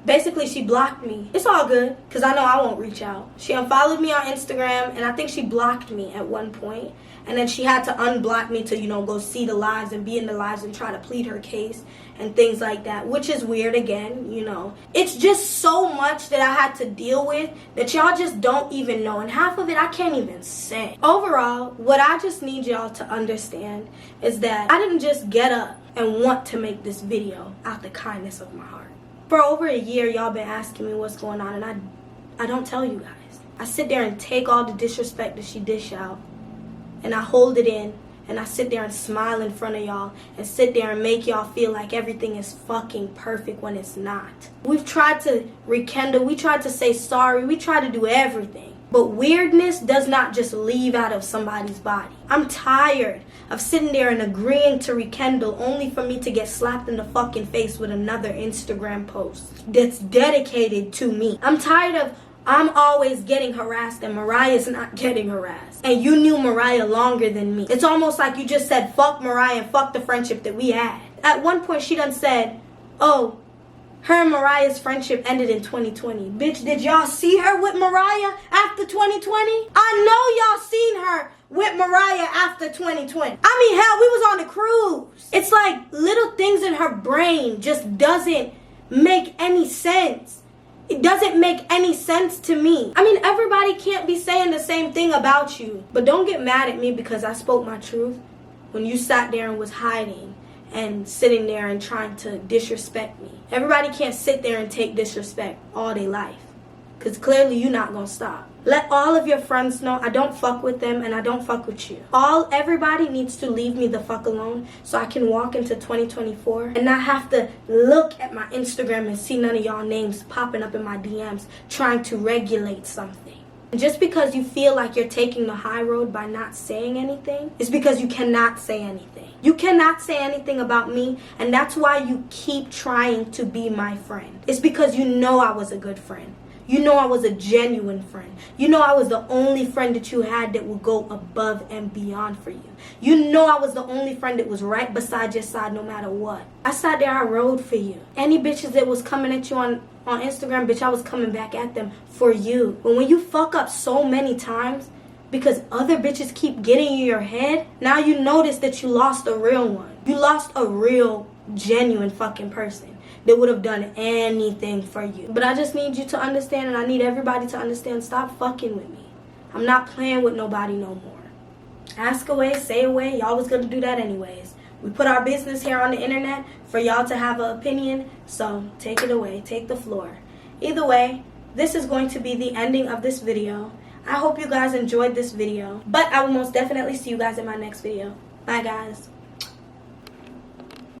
basically she blocked me. It's all good, because I know I won't reach out. She unfollowed me on Instagram, and I think she blocked me at one point. And then she had to unblock me to, go see the lives and be in the lives and try to plead her case and things like that, which is weird again, It's just so much that I had to deal with that y'all just don't even know. And half of it I can't even say. Overall, what I just need y'all to understand is that I didn't just get up and want to make this video out the kindness of my heart. For over a year, y'all been asking me what's going on, and I don't tell you guys. I sit there and take all the disrespect that she dish out, and I hold it in, and I sit there and smile in front of y'all, and sit there and make y'all feel like everything is fucking perfect when it's not. We've tried to rekindle, we tried to say sorry, we tried to do everything. But weirdness does not just leave out of somebody's body. I'm tired of sitting there and agreeing to rekindle only for me to get slapped in the fucking face with another Instagram post that's dedicated to me. I'm tired of I'm always getting harassed and Mariah's not getting harassed. And you knew Mariah longer than me. It's almost like you just said fuck Mariah and fuck the friendship that we had. At one point she done said, oh, her and Mariah's friendship ended in 2020. Bitch, did y'all see her with Mariah after 2020? I know y'all seen her with Mariah after 2020. I mean, hell, we was on the cruise. It's like little things in her brain just doesn't make any sense. It doesn't make any sense to me. I mean, everybody can't be saying the same thing about you. But don't get mad at me because I spoke my truth when you sat there and was hiding and sitting there and trying to disrespect me. Everybody can't sit there and take disrespect all their life. Because clearly you're not going to stop. Let all of your friends know I don't fuck with them and I don't fuck with you. Everybody needs to leave me the fuck alone so I can walk into 2024 and not have to look at my Instagram and see none of y'all names popping up in my DMs trying to regulate something. And just because you feel like you're taking the high road by not saying anything, it's because you cannot say anything. You cannot say anything about me, and that's why you keep trying to be my friend. It's because you know I was a good friend. You know I was a genuine friend. You know I was the only friend that you had that would go above and beyond for you. You know I was the only friend that was right beside your side no matter what. I sat there, I rode for you. Any bitches that was coming at you on Instagram, bitch, I was coming back at them for you. But when you fuck up so many times because other bitches keep getting in your head, now you notice that you lost a real one. You lost a real, genuine fucking person that would have done anything for you. But I just need you to understand, and I need everybody to understand, stop fucking with me. I'm not playing with nobody no more. Ask away, say away, y'all was gonna do that anyways. We put our business here on the internet for y'all to have an opinion, so take it away, take the floor. Either way, this is going to be the ending of this video. I hope you guys enjoyed this video, but I will most definitely see you guys in my next video. Bye guys.